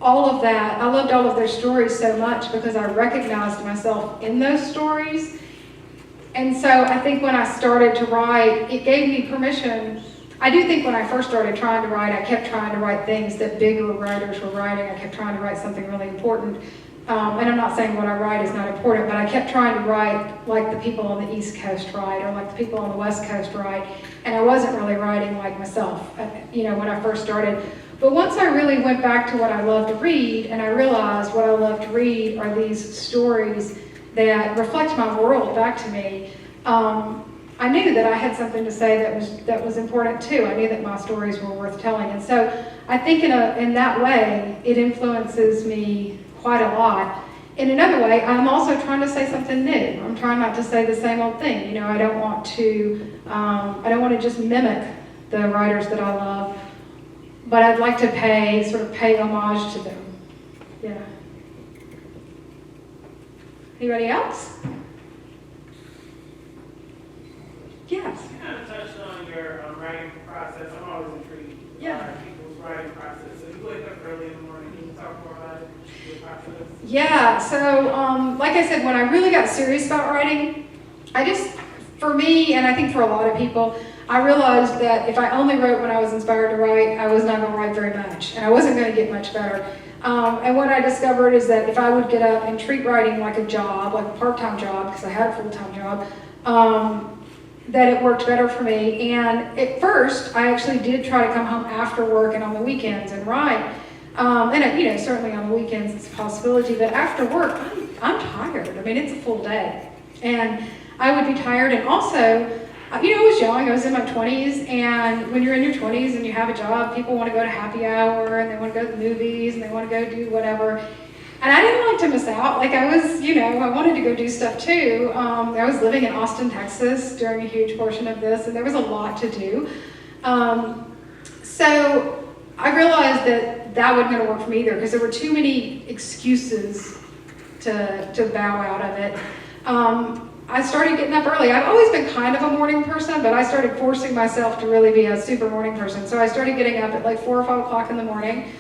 all of that. I loved all of their stories so much because I recognized myself in those stories. And so I think when I started to write, it gave me permission. I do think when I first started trying to write, I kept trying to write things that bigger writers were writing. I kept trying to write something really important. And I'm not saying what I write is not important, but I kept trying to write like the people on the East Coast write, or like the people on the West Coast write, and I wasn't really writing like myself, when I first started. But once I really went back to what I love to read, and I realized what I love to read are these stories that reflect my world back to me, I knew that I had something to say that was important too. I knew that my stories were worth telling, and so I think in that way it influences me quite a lot. In another way, I'm also trying to say something new. I'm trying not to say the same old thing. I don't want to just mimic the writers that I love, but I'd like to pay homage to them. Yeah. Anybody else? Yes. You kind of touched on your writing process. I'm always intrigued by people's writing process. So you wake up early in the morning. Can you talk more about it, your process? Yeah, so like I said, when I really got serious about writing, for me, and I think for a lot of people, I realized that if I only wrote when I was inspired to write, I was not going to write very much, and I wasn't going to get much better. And what I discovered is that if I would get up and treat writing like a job, like a part-time job, because I had a full-time job, that it worked better for me. And at first, I actually did try to come home after work and on the weekends and write. And certainly on the weekends it's a possibility, but after work, I'm tired. I mean, it's a full day. And I would be tired, and also, I was young, I was in my 20s, and when you're in your 20s and you have a job, people want to go to happy hour, and they want to go to the movies, and they want to go do whatever. And I didn't like to miss out. Like I wanted to go do stuff too. I was living in Austin, Texas during a huge portion of this, and there was a lot to do. So I realized that wasn't going to work for me either, because there were too many excuses to bow out of it. I started getting up early. I've always been kind of a morning person, but I started forcing myself to really be a super morning person. So I started getting up at like 4 or 5 o'clock in the morning,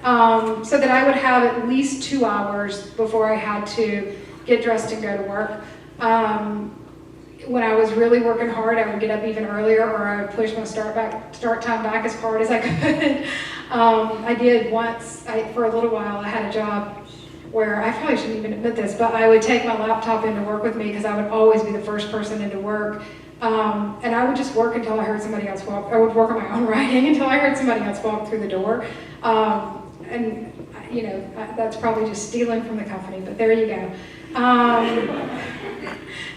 so that I would have at least 2 hours before I had to get dressed and go to work. When I was really working hard, I would get up even earlier, or I would push my start time back as hard as I could. I did once, for a little while, I had a job where, I probably shouldn't even admit this, but I would take my laptop into work with me because I would always be the first person into work. And I would just work until I heard somebody else walk. I would work on my own writing until I heard somebody else walk through the door. That's probably just stealing from the company, but there you go.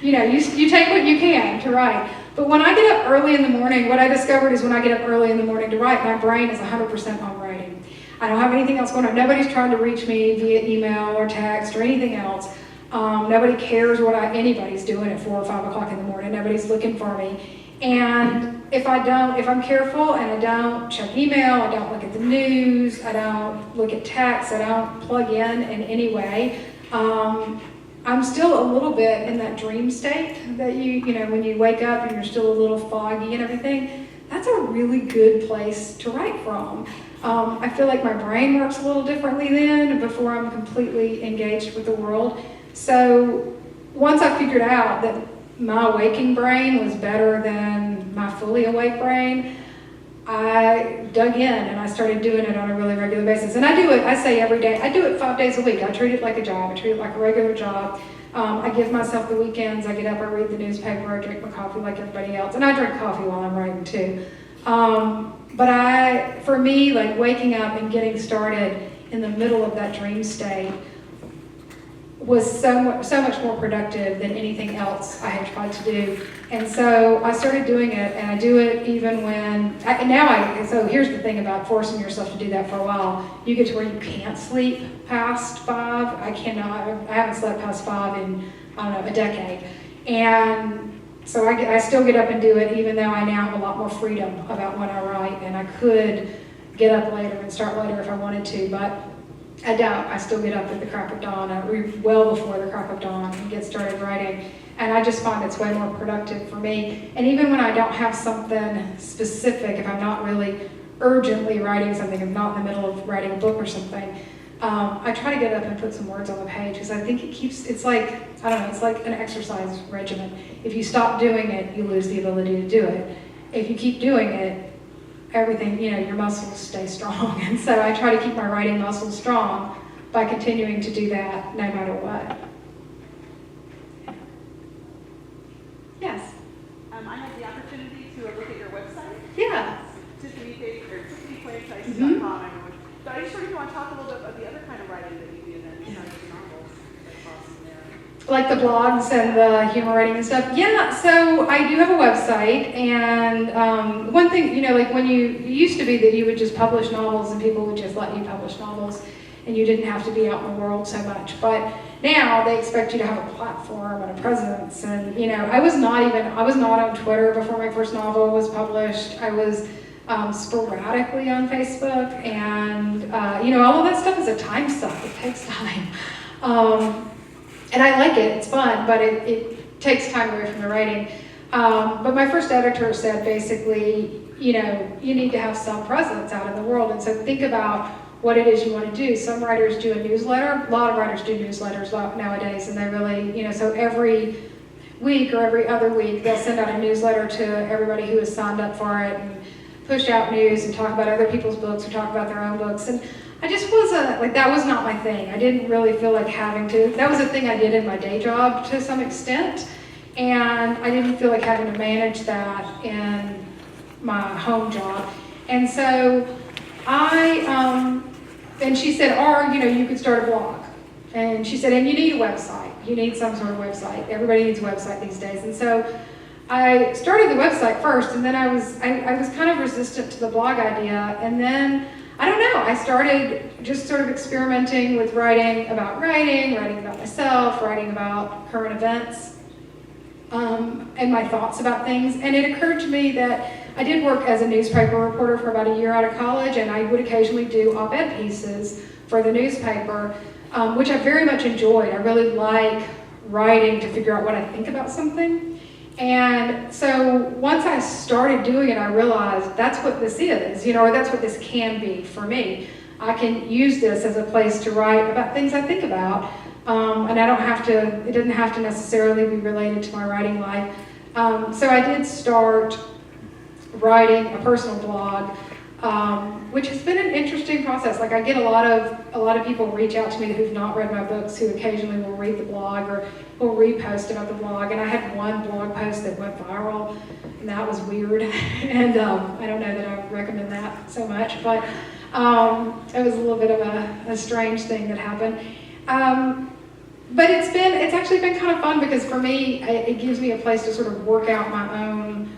You take what you can to write. But when I get up early in the morning, what I discovered is when I get up early in the morning to write, my brain is 100% on writing. I don't have anything else going on. Nobody's trying to reach me via email or text or anything else. Nobody cares what anybody's doing at 4 or 5 o'clock in the morning. Nobody's looking for me. And if I'm careful and I don't check email, I don't look at the news, I don't look at text, I don't plug in any way, I'm still a little bit in that dream state that when you wake up and you're still a little foggy and everything. That's a really good place to write from. I feel like my brain works a little differently then, before I'm completely engaged with the world. So once I figured out that my waking brain was better than my fully awake brain, I dug in and I started doing it on a really regular basis. And I do it, I say every day, I do it 5 days a week. I treat it like a job. I treat it like a regular job. I give myself the weekends. I get up, I read the newspaper, I drink my coffee like everybody else. And I drink coffee while I'm writing too. But for me, like waking up and getting started in the middle of that dream state was so much more productive than anything else I had tried to do. And so I started doing it, and I do it even when, so here's the thing about forcing yourself to do that for a while. You get to where you can't sleep past 5. I haven't slept past 5 in, a decade. And so I still get up and do it, even though I now have a lot more freedom about when I write, and I could get up later and start later if I wanted to, but I don't. I still get up at the crack of dawn. I read well before the crack of dawn and get started writing. And I just find it's way more productive for me. And even when I don't have something specific, if I'm not really urgently writing something, I'm not in the middle of writing a book or something, I try to get up and put some words on the page, because I think it's like an exercise regimen. If you stop doing it, you lose the ability to do it. If you keep doing it, everything, your muscles stay strong. And so I try to keep my writing muscles strong by continuing to do that no matter what. Yes. I had the opportunity to look at your website. Yeah. Tiffany Quay Tyson.com. But I just sort of want to talk a little bit about the other kind of writing that you do, that you know, the novels that cross in there. Like the blogs and the humor writing and stuff. Yeah, so I do have a website, and one thing, you know, like when it used to be that you would just publish novels and people would just let you publish novels and you didn't have to be out in the world so much. But now they expect you to have a platform and a presence, and you know, I was not on Twitter before my first novel was published. I was sporadically on Facebook, and you know, all of that stuff is a time suck. It takes time. And I like it, it's fun, but it takes time away from the writing. But my first editor said basically, you know, you need to have some presence out in the world, and so think about what it is you want to do. Some writers do a newsletter, a lot of writers do newsletters nowadays, and they really, you know, so every week or every other week, they'll send out a newsletter to everybody who has signed up for it, and push out news and talk about other people's books or talk about their own books. And I just wasn't, like, that was not my thing. I didn't really feel like having to. That was a thing I did in my day job to some extent, and I didn't feel like having to manage that in my home job. And so and she said, or, you know, you could start a blog. And she said, and you need a website. You need some sort of website. Everybody needs a website these days. And so I started the website first, and then I was kind of resistant to the blog idea. And then, I don't know, I started just sort of experimenting with writing about myself, writing about current events, and my thoughts about things. And it occurred to me that I did work as a newspaper reporter for about a year out of college, and I would occasionally do op-ed pieces for the newspaper, which I very much enjoyed. I really like writing to figure out what I think about something. And so once I started doing it, I realized that's what this is, you know, or that's what this can be for me. I can use this as a place to write about things I think about, and it didn't have to necessarily be related to my writing life. So I did start writing a personal blog, which has been an interesting process. Like, I get a lot of people reach out to me who've not read my books, who occasionally will read the blog or will repost about the blog. And I had one blog post that went viral, and that was weird. And I don't know that I would recommend that so much, but it was a little bit of a strange thing that happened. But it's actually been kind of fun, because for me, it gives me a place to sort of work out my own,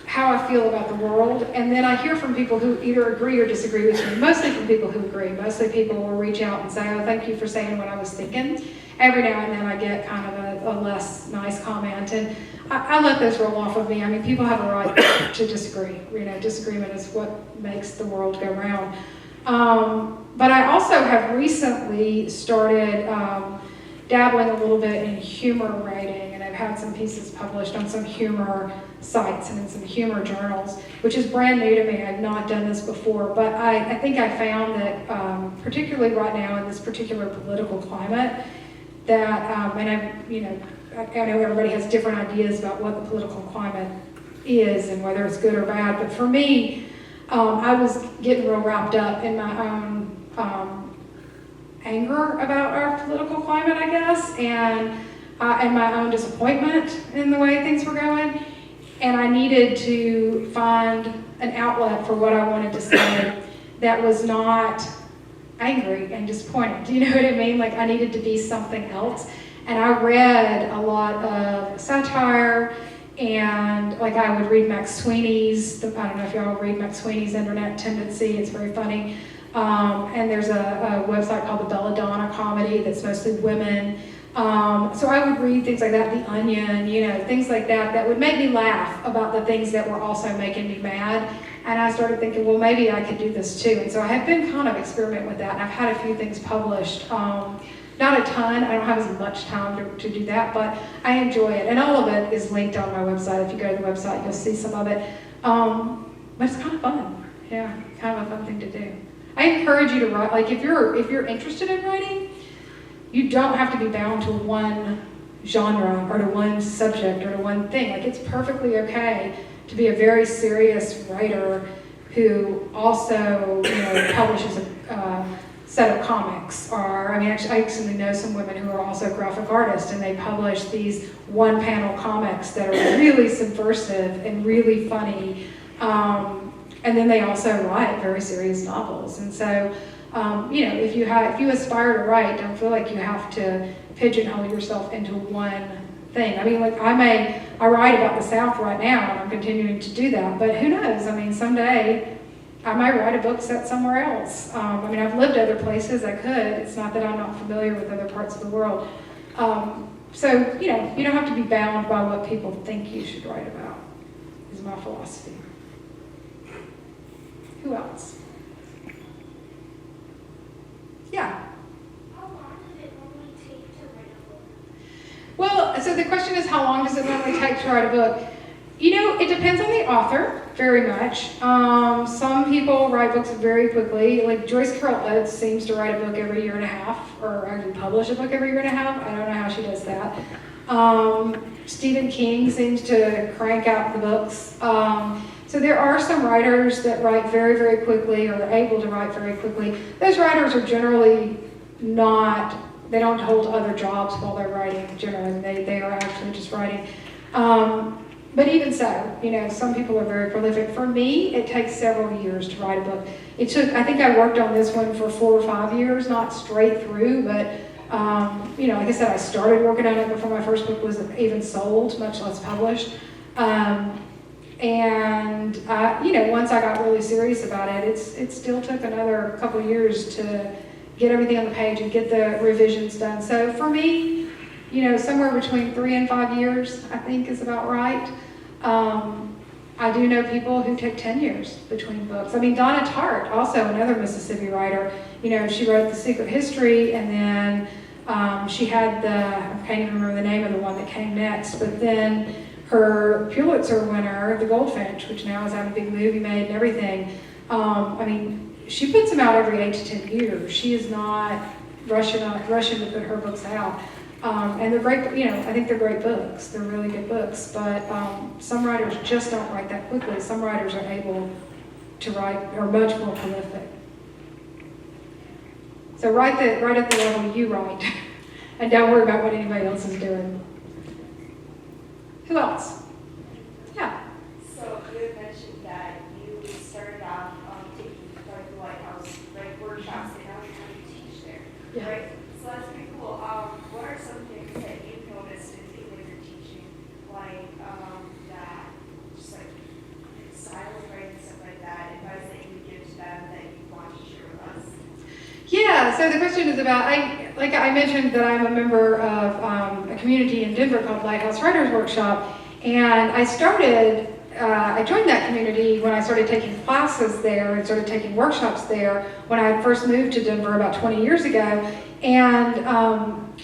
how I feel about the world. And then I hear from people who either agree or disagree with me, mostly from people who agree. Mostly people will reach out and say, oh, thank you for saying what I was thinking. Every now and then I get kind of a less nice comment, and I let those roll off of me. I mean, people have a right to disagree. You know, disagreement is what makes the world go round. But I also have recently started dabbling a little bit in humor writing, and I've had some pieces published on some humor sites and in some humor journals, which is brand new to me. I've not done this before, but I think I found that particularly right now in this particular political climate, that and I know everybody has different ideas about what the political climate is and whether it's good or bad, but for me, I was getting real wrapped up in my own anger about our political climate, I guess, and my own disappointment in the way things were going. And I needed to find an outlet for what I wanted to say that was not angry and disappointed. Do you know what I mean? Like, I needed to be something else. And I read a lot of satire, and like I would read Max Sweeney's, I don't know if y'all read Max Sweeney's Internet Tendency, it's very funny. And there's a website called the Belladonna Comedy that's mostly women. So I would read things like that, The Onion, you know, things like that would make me laugh about the things that were also making me mad. And I started thinking, well, maybe I could do this too. And so I have been kind of experimenting with that, and I've had a few things published. Not a ton, I don't have as much time to do that, but I enjoy it. And all of it is linked on my website. If you go to the website, you'll see some of it. But it's kind of fun. Yeah, kind of a fun thing to do. I encourage you to write. Like, if you're interested in writing, you don't have to be bound to one genre or to one subject or to one thing. Like, it's perfectly okay to be a very serious writer who also, you know, publishes set of comics are, I actually know some women who are also graphic artists, and they publish these one-panel comics that are really subversive and really funny. And then they also write very serious novels. And so, if you aspire to write, don't feel like you have to pigeonhole yourself into one thing. I write about the South right now, and I'm continuing to do that, but who knows? someday I might write a book set somewhere else. I've lived other places, I could. It's not that I'm not familiar with other parts of the world. So, you don't have to be bound by what people think you should write about, is my philosophy. Who else? Yeah. How long does it normally take to write a book? Well, so the question is, how long does it normally take to write a book? It depends on the author very much. Some people write books very quickly. Like Joyce Carol Oates seems to write a book every year and a half, or actually publish a book every year and a half. I don't know how she does that. Stephen King seems to crank out the books. So there are some writers that write very, very quickly, or are able to write very quickly. Those writers are generally they don't hold other jobs while they're writing, generally. They are actually just writing. But even so, some people are very prolific. For me, it takes several years to write a book. I think I worked on this one for 4 or 5 years, not straight through, but, like I said, I started working on it before my first book was even sold, much less published. Once I got really serious about it, it still took another couple years to get everything on the page and get the revisions done. So for me, somewhere between 3 and 5 years, I think is about right. I do know people who take 10 years between books. Donna Tartt, also another Mississippi writer, she wrote The Secret History, and then she had I can't even remember the name of the one that came next, but then her Pulitzer winner, The Goldfinch, which now is having a big movie made and everything, she puts them out every 8 to 10 years. She is not rushing to put her books out. And they're great, I think they're great books. They're really good books, but some writers just don't write that quickly. Some writers are able to write, are much more prolific. So write at the level you write, and don't worry about what anybody else is doing. Who else? Yeah. So you had mentioned that you started off taking part of the White House workshops, and now you're trying to teach there, Yeah. right? So that's pretty cool. What are some things that you've noticed in people you're teaching, that just style of writing, stuff like that, advice that you would give to them that you want to share with us? Yeah, so the question is about, I mentioned that I'm a member of a community in Denver called Lighthouse Writers Workshop, and I joined that community when I started taking classes there and started taking workshops there when I first moved to Denver about 20 years ago, and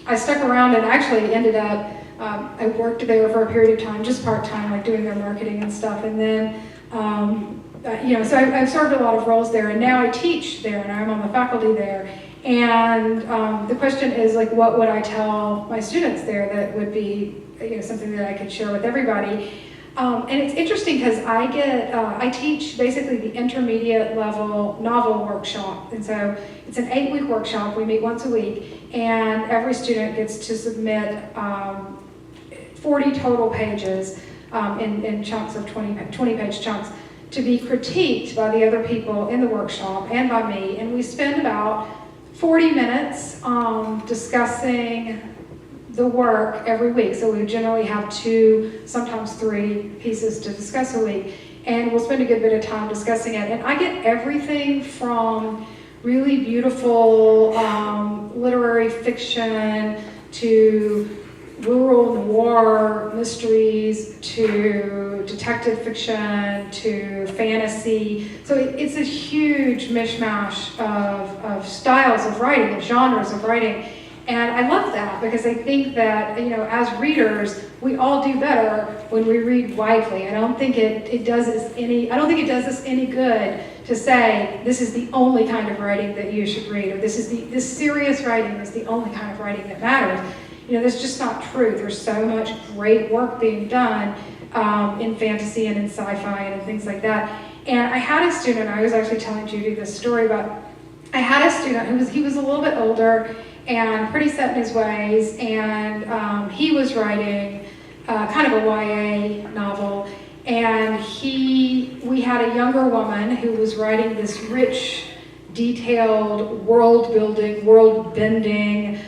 I stuck around and actually ended up, I worked there for a period of time, just part-time, doing their marketing and stuff, and then so I've served a lot of roles there, and now I teach there, and I'm on the faculty there. And the question is, what would I tell my students there that would be, something that I could share with everybody? And it's interesting because I teach basically the intermediate level novel workshop, and so it's an 8-week workshop. We meet once a week, and every student gets to submit 40 total pages in chunks of 20-page chunks, to be critiqued by the other people in the workshop and by me, and we spend about 40 minutes discussing the work every week. So we generally have 2, sometimes 3 pieces to discuss a week, and we'll spend a good bit of time discussing it. And I get everything from really beautiful literary fiction to rural noir mysteries to detective fiction to fantasy. So it's a huge mishmash of styles of writing, of genres of writing. And I love that because I think that, as readers, we all do better when we read widely. I don't think it does us any good to say this is the only kind of writing that you should read, or this serious writing is the only kind of writing that matters. That's just not true. There's so much great work being done in fantasy and in sci-fi and things like that. And I had a student, I was actually telling Judy this story about, I I had a student he was a little bit older and pretty set in his ways, and he was writing kind of a YA novel, and we had a younger woman who was writing this rich, detailed, world-building, world-bending,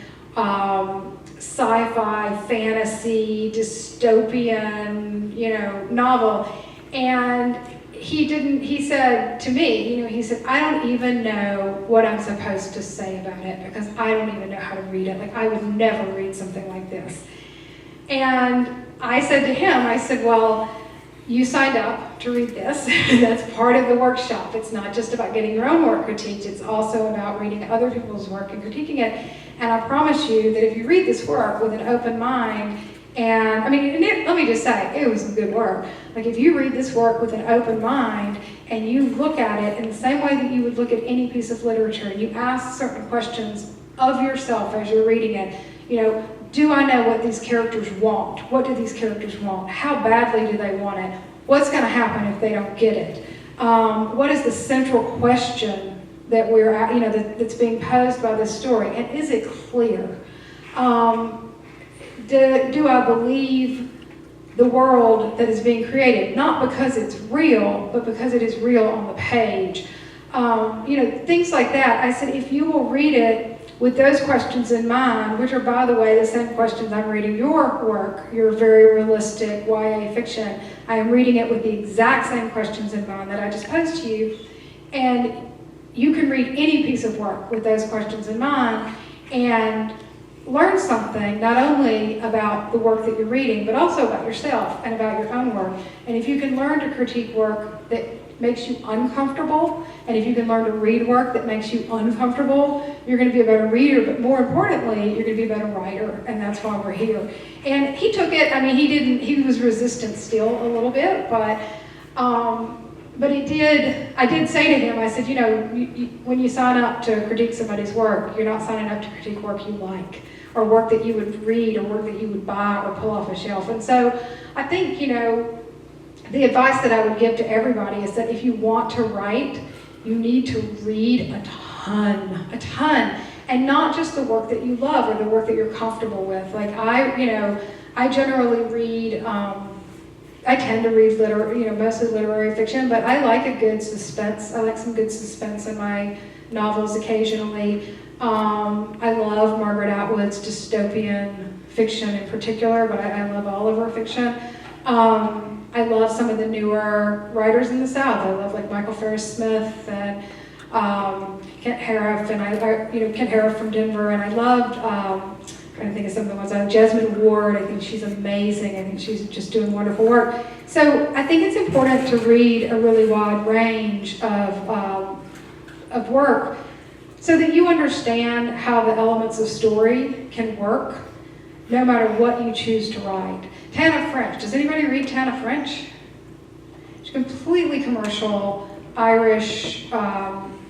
sci-fi, fantasy, dystopian, novel, and he said to me, he said, I don't even know what I'm supposed to say about it because I don't even know how to read it. Like, I would never read something like this. And I said to him, I said, well, you signed up to read this. That's part of the workshop. It's not just about getting your own work critiqued. It's also about reading other people's work and critiquing it. And I promise you that if you read this work with an open mind, and let me just say, it was some good work. Like, if you read this work with an open mind and you look at it in the same way that you would look at any piece of literature, and you ask certain questions of yourself as you're reading it, do I know what these characters want? What do these characters want? How badly do they want it? What's going to happen if they don't get it? What is the central question that we're at, that's being posed by this story? And is it clear? Do I believe the world that is being created? Not because it's real, but because it is real on the page. Things like that. I said, if you will read it with those questions in mind, which are, by the way, the same questions I'm reading your work, your very realistic YA fiction, I am reading it with the exact same questions in mind that I just posed to you. And you can read any piece of work with those questions in mind and learn something, not only about the work that you're reading, but also about yourself and about your own work. And if you can learn to critique work that makes you uncomfortable, and if you can learn to read work that makes you uncomfortable, you're going to be a better reader, but more importantly, you're going to be a better writer, and that's why we're here. And he took it, he was resistant still a little bit, but I did say to him, I said, when you sign up to critique somebody's work, you're not signing up to critique work you like, or work that you would read, or work that you would buy or pull off a shelf. And so I think, the advice that I would give to everybody is that if you want to write, you need to read a ton, and not just the work that you love or the work that you're comfortable with. Like I generally read, I tend to read mostly literary fiction, but I like a good suspense. I like some good suspense in my novels occasionally. I love Margaret Atwood's dystopian fiction in particular, but I love all of her fiction. I love some of the newer writers in the South. I love like Michael Ferris Smith and Kent Harif, and Kent Harif from Denver, and I loved, trying to think of some of the ones, Jesmyn Ward. I think she's amazing. I think she's just doing wonderful work. So I think it's important to read a really wide range of work so that you understand how the elements of story can work, no matter what you choose to write. Tana French. Does anybody read Tana French? She's a completely commercial Irish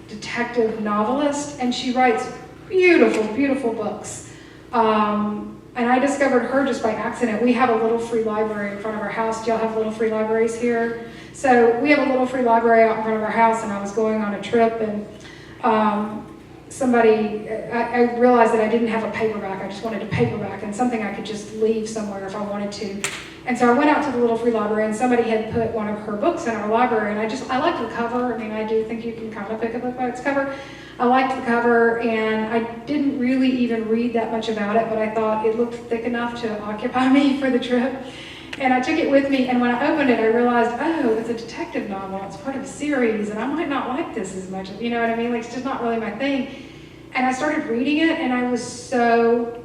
detective novelist, and she writes beautiful, beautiful books. And I discovered her just by accident. We have a little free library in front of our house. Do y'all have little free libraries here? So we have a little free library out in front of our house, and I was going on a trip, and I realized that I didn't have a paperback. I just wanted a paperback and something I could just leave somewhere if I wanted to. And so I went out to the little free library, and somebody had put one of her books in our library, and I like the cover. I do think you can kind of pick a book by its cover. I liked the cover, and I didn't really even read that much about it, but I thought it looked thick enough to occupy me for the trip. And I took it with me, and when I opened it, I realized, oh, it's a detective novel. It's part of a series, and I might not like this as much. You know what I mean? Like, it's just not really my thing. And I started reading it, and I was so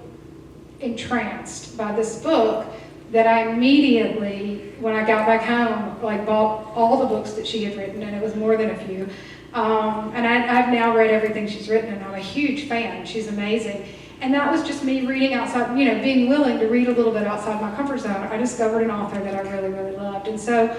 entranced by this book that I immediately, when I got back home, bought all the books that she had written, and it was more than a few. And I've now read everything she's written, and I'm a huge fan. She's amazing. And that was just me reading outside, being willing to read a little bit outside my comfort zone. I discovered an author that I really, really loved. And so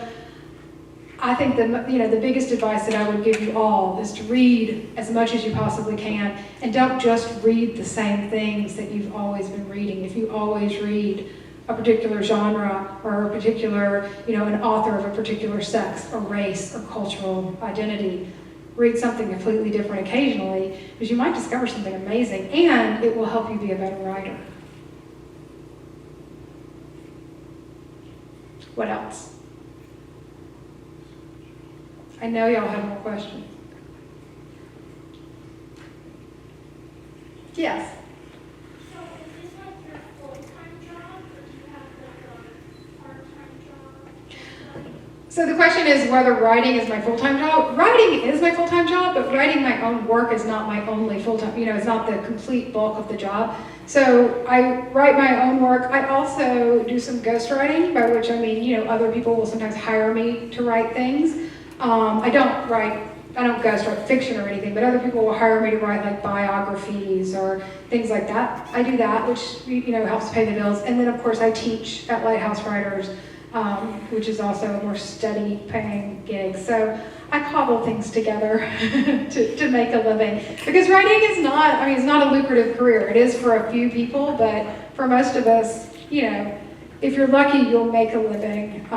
I think the biggest advice that I would give you all is to read as much as you possibly can, and don't just read the same things that you've always been reading. If you always read a particular genre or a particular, an author of a particular sex or race or cultural identity, read something completely different occasionally, because you might discover something amazing, and it will help you be a better writer. What else? I know y'all have more questions. Yes? So is this like your full-time job, or do you have like a part-time job? So the question is whether writing is my full-time job. Writing is my full-time job, but writing my own work is not my only full-time, it's not the complete bulk of the job. So I write my own work. I also do some ghostwriting, by which I mean, other people will sometimes hire me to write things. I don't ghostwrite fiction or anything, but other people will hire me to write like biographies or things like that. I do that, which, helps pay the bills. And then of course I teach at Lighthouse Writers, which is also a more steady paying gig. So I cobble things together to make a living. Because writing is not, it's not a lucrative career. It is for a few people, but for most of us, if you're lucky, you'll make a living.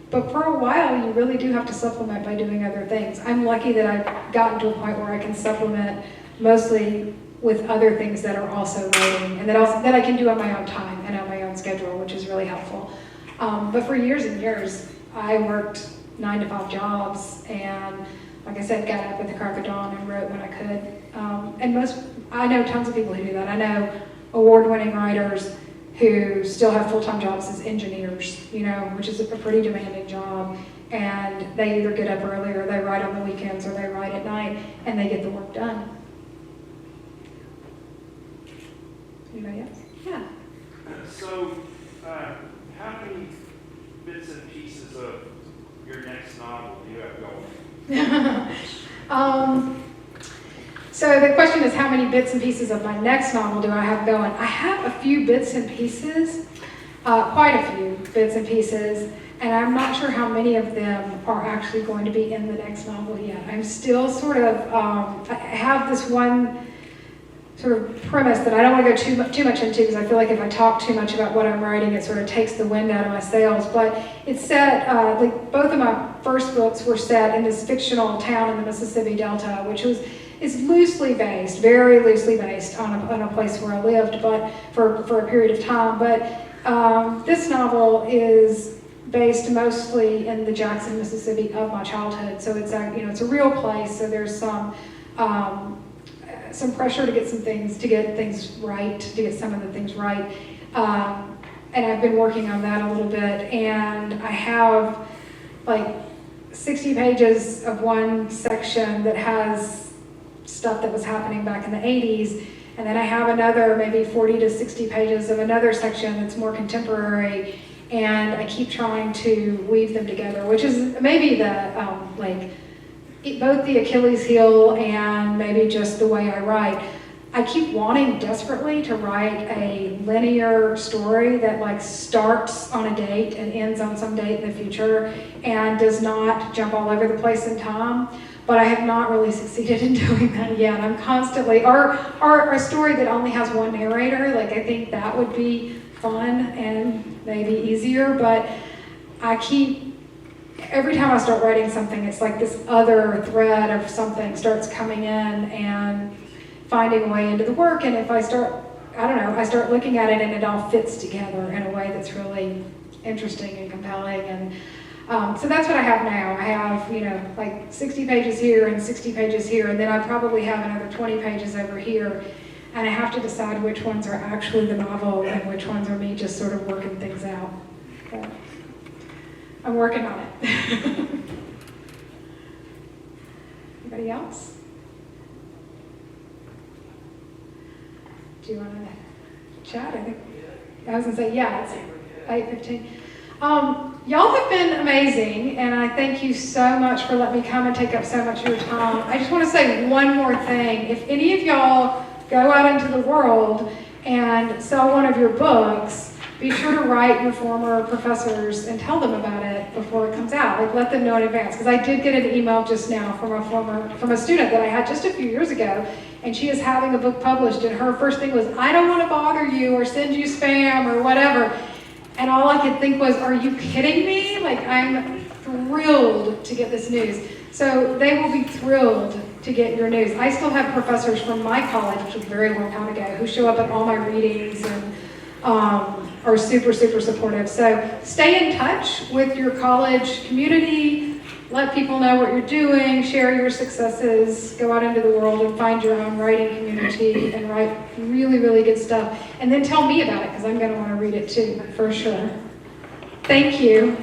But for a while, you really do have to supplement by doing other things. I'm lucky that I've gotten to a point where I can supplement mostly with other things that are also writing, and that I can do on my own time and on my own schedule, which is really helpful. But for years and years, I worked 9-to-5 jobs, and like I said, got up at the crack of dawn and wrote when I could. I know tons of people who do that. I know award-winning writers who still have full-time jobs as engineers, which is a pretty demanding job. And they either get up early or they write on the weekends or they write at night and they get the work done. Anybody else? Yeah. So, how many bits and pieces of your next novel do you have going? So the question is, how many bits and pieces of my next novel do I have going? I have a few bits and pieces, quite a few bits and pieces, and I'm not sure how many of them are actually going to be in the next novel yet. I'm still sort of, I have this one sort of premise that I don't want to go too much into, because I feel like if I talk too much about what I'm writing, it sort of takes the wind out of my sails. But it's set, both of my first books were set in this fictional town in the Mississippi Delta, which is loosely based, very loosely based on a place where I lived, but for a period of time. But this novel is based mostly in the Jackson, Mississippi of my childhood. So it's it's a real place. So there's some pressure to get things right, to get some of the things right. And I've been working on that a little bit. And I have like 60 pages of one section that has stuff that was happening back in the 80s. And then I have another maybe 40 to 60 pages of another section that's more contemporary. And I keep trying to weave them together, which is maybe both the Achilles heel and maybe just the way I write. I keep wanting desperately to write a linear story that starts on a date and ends on some date in the future and does not jump all over the place in time. But I have not really succeeded in doing that yet. I'm constantly, or a story that only has one narrator, I think that would be fun and maybe easier, but every time I start writing something, it's like this other thread of something starts coming in and finding a way into the work, and if I start looking at it and it all fits together in a way that's really interesting and compelling. And so that's what I have now. I have, 60 pages here and 60 pages here, and then I probably have another 20 pages over here, and I have to decide which ones are actually the novel and which ones are me just sort of working things out. But I'm working on it. Anybody else? Do you want to chat? I was going to say, yeah, it's 8:15. Y'all have been amazing, and I thank you so much for letting me come and take up so much of your time. I just want to say one more thing. If any of y'all go out into the world and sell one of your books, be sure to write your former professors and tell them about it before it comes out. Let them know in advance. Because I did get an email just now from a student that I had just a few years ago, and she is having a book published, and her first thing was, I don't want to bother you or send you spam or whatever. And all I could think was, are you kidding me? I'm thrilled to get this news. So they will be thrilled to get your news. I still have professors from my college, which was a very long time ago, who show up at all my readings and are super, super supportive. So stay in touch with your college community. Let people know what you're doing, share your successes, go out into the world and find your own writing community and write really, really good stuff. And then tell me about it, because I'm going to want to read it too, for sure. Thank you.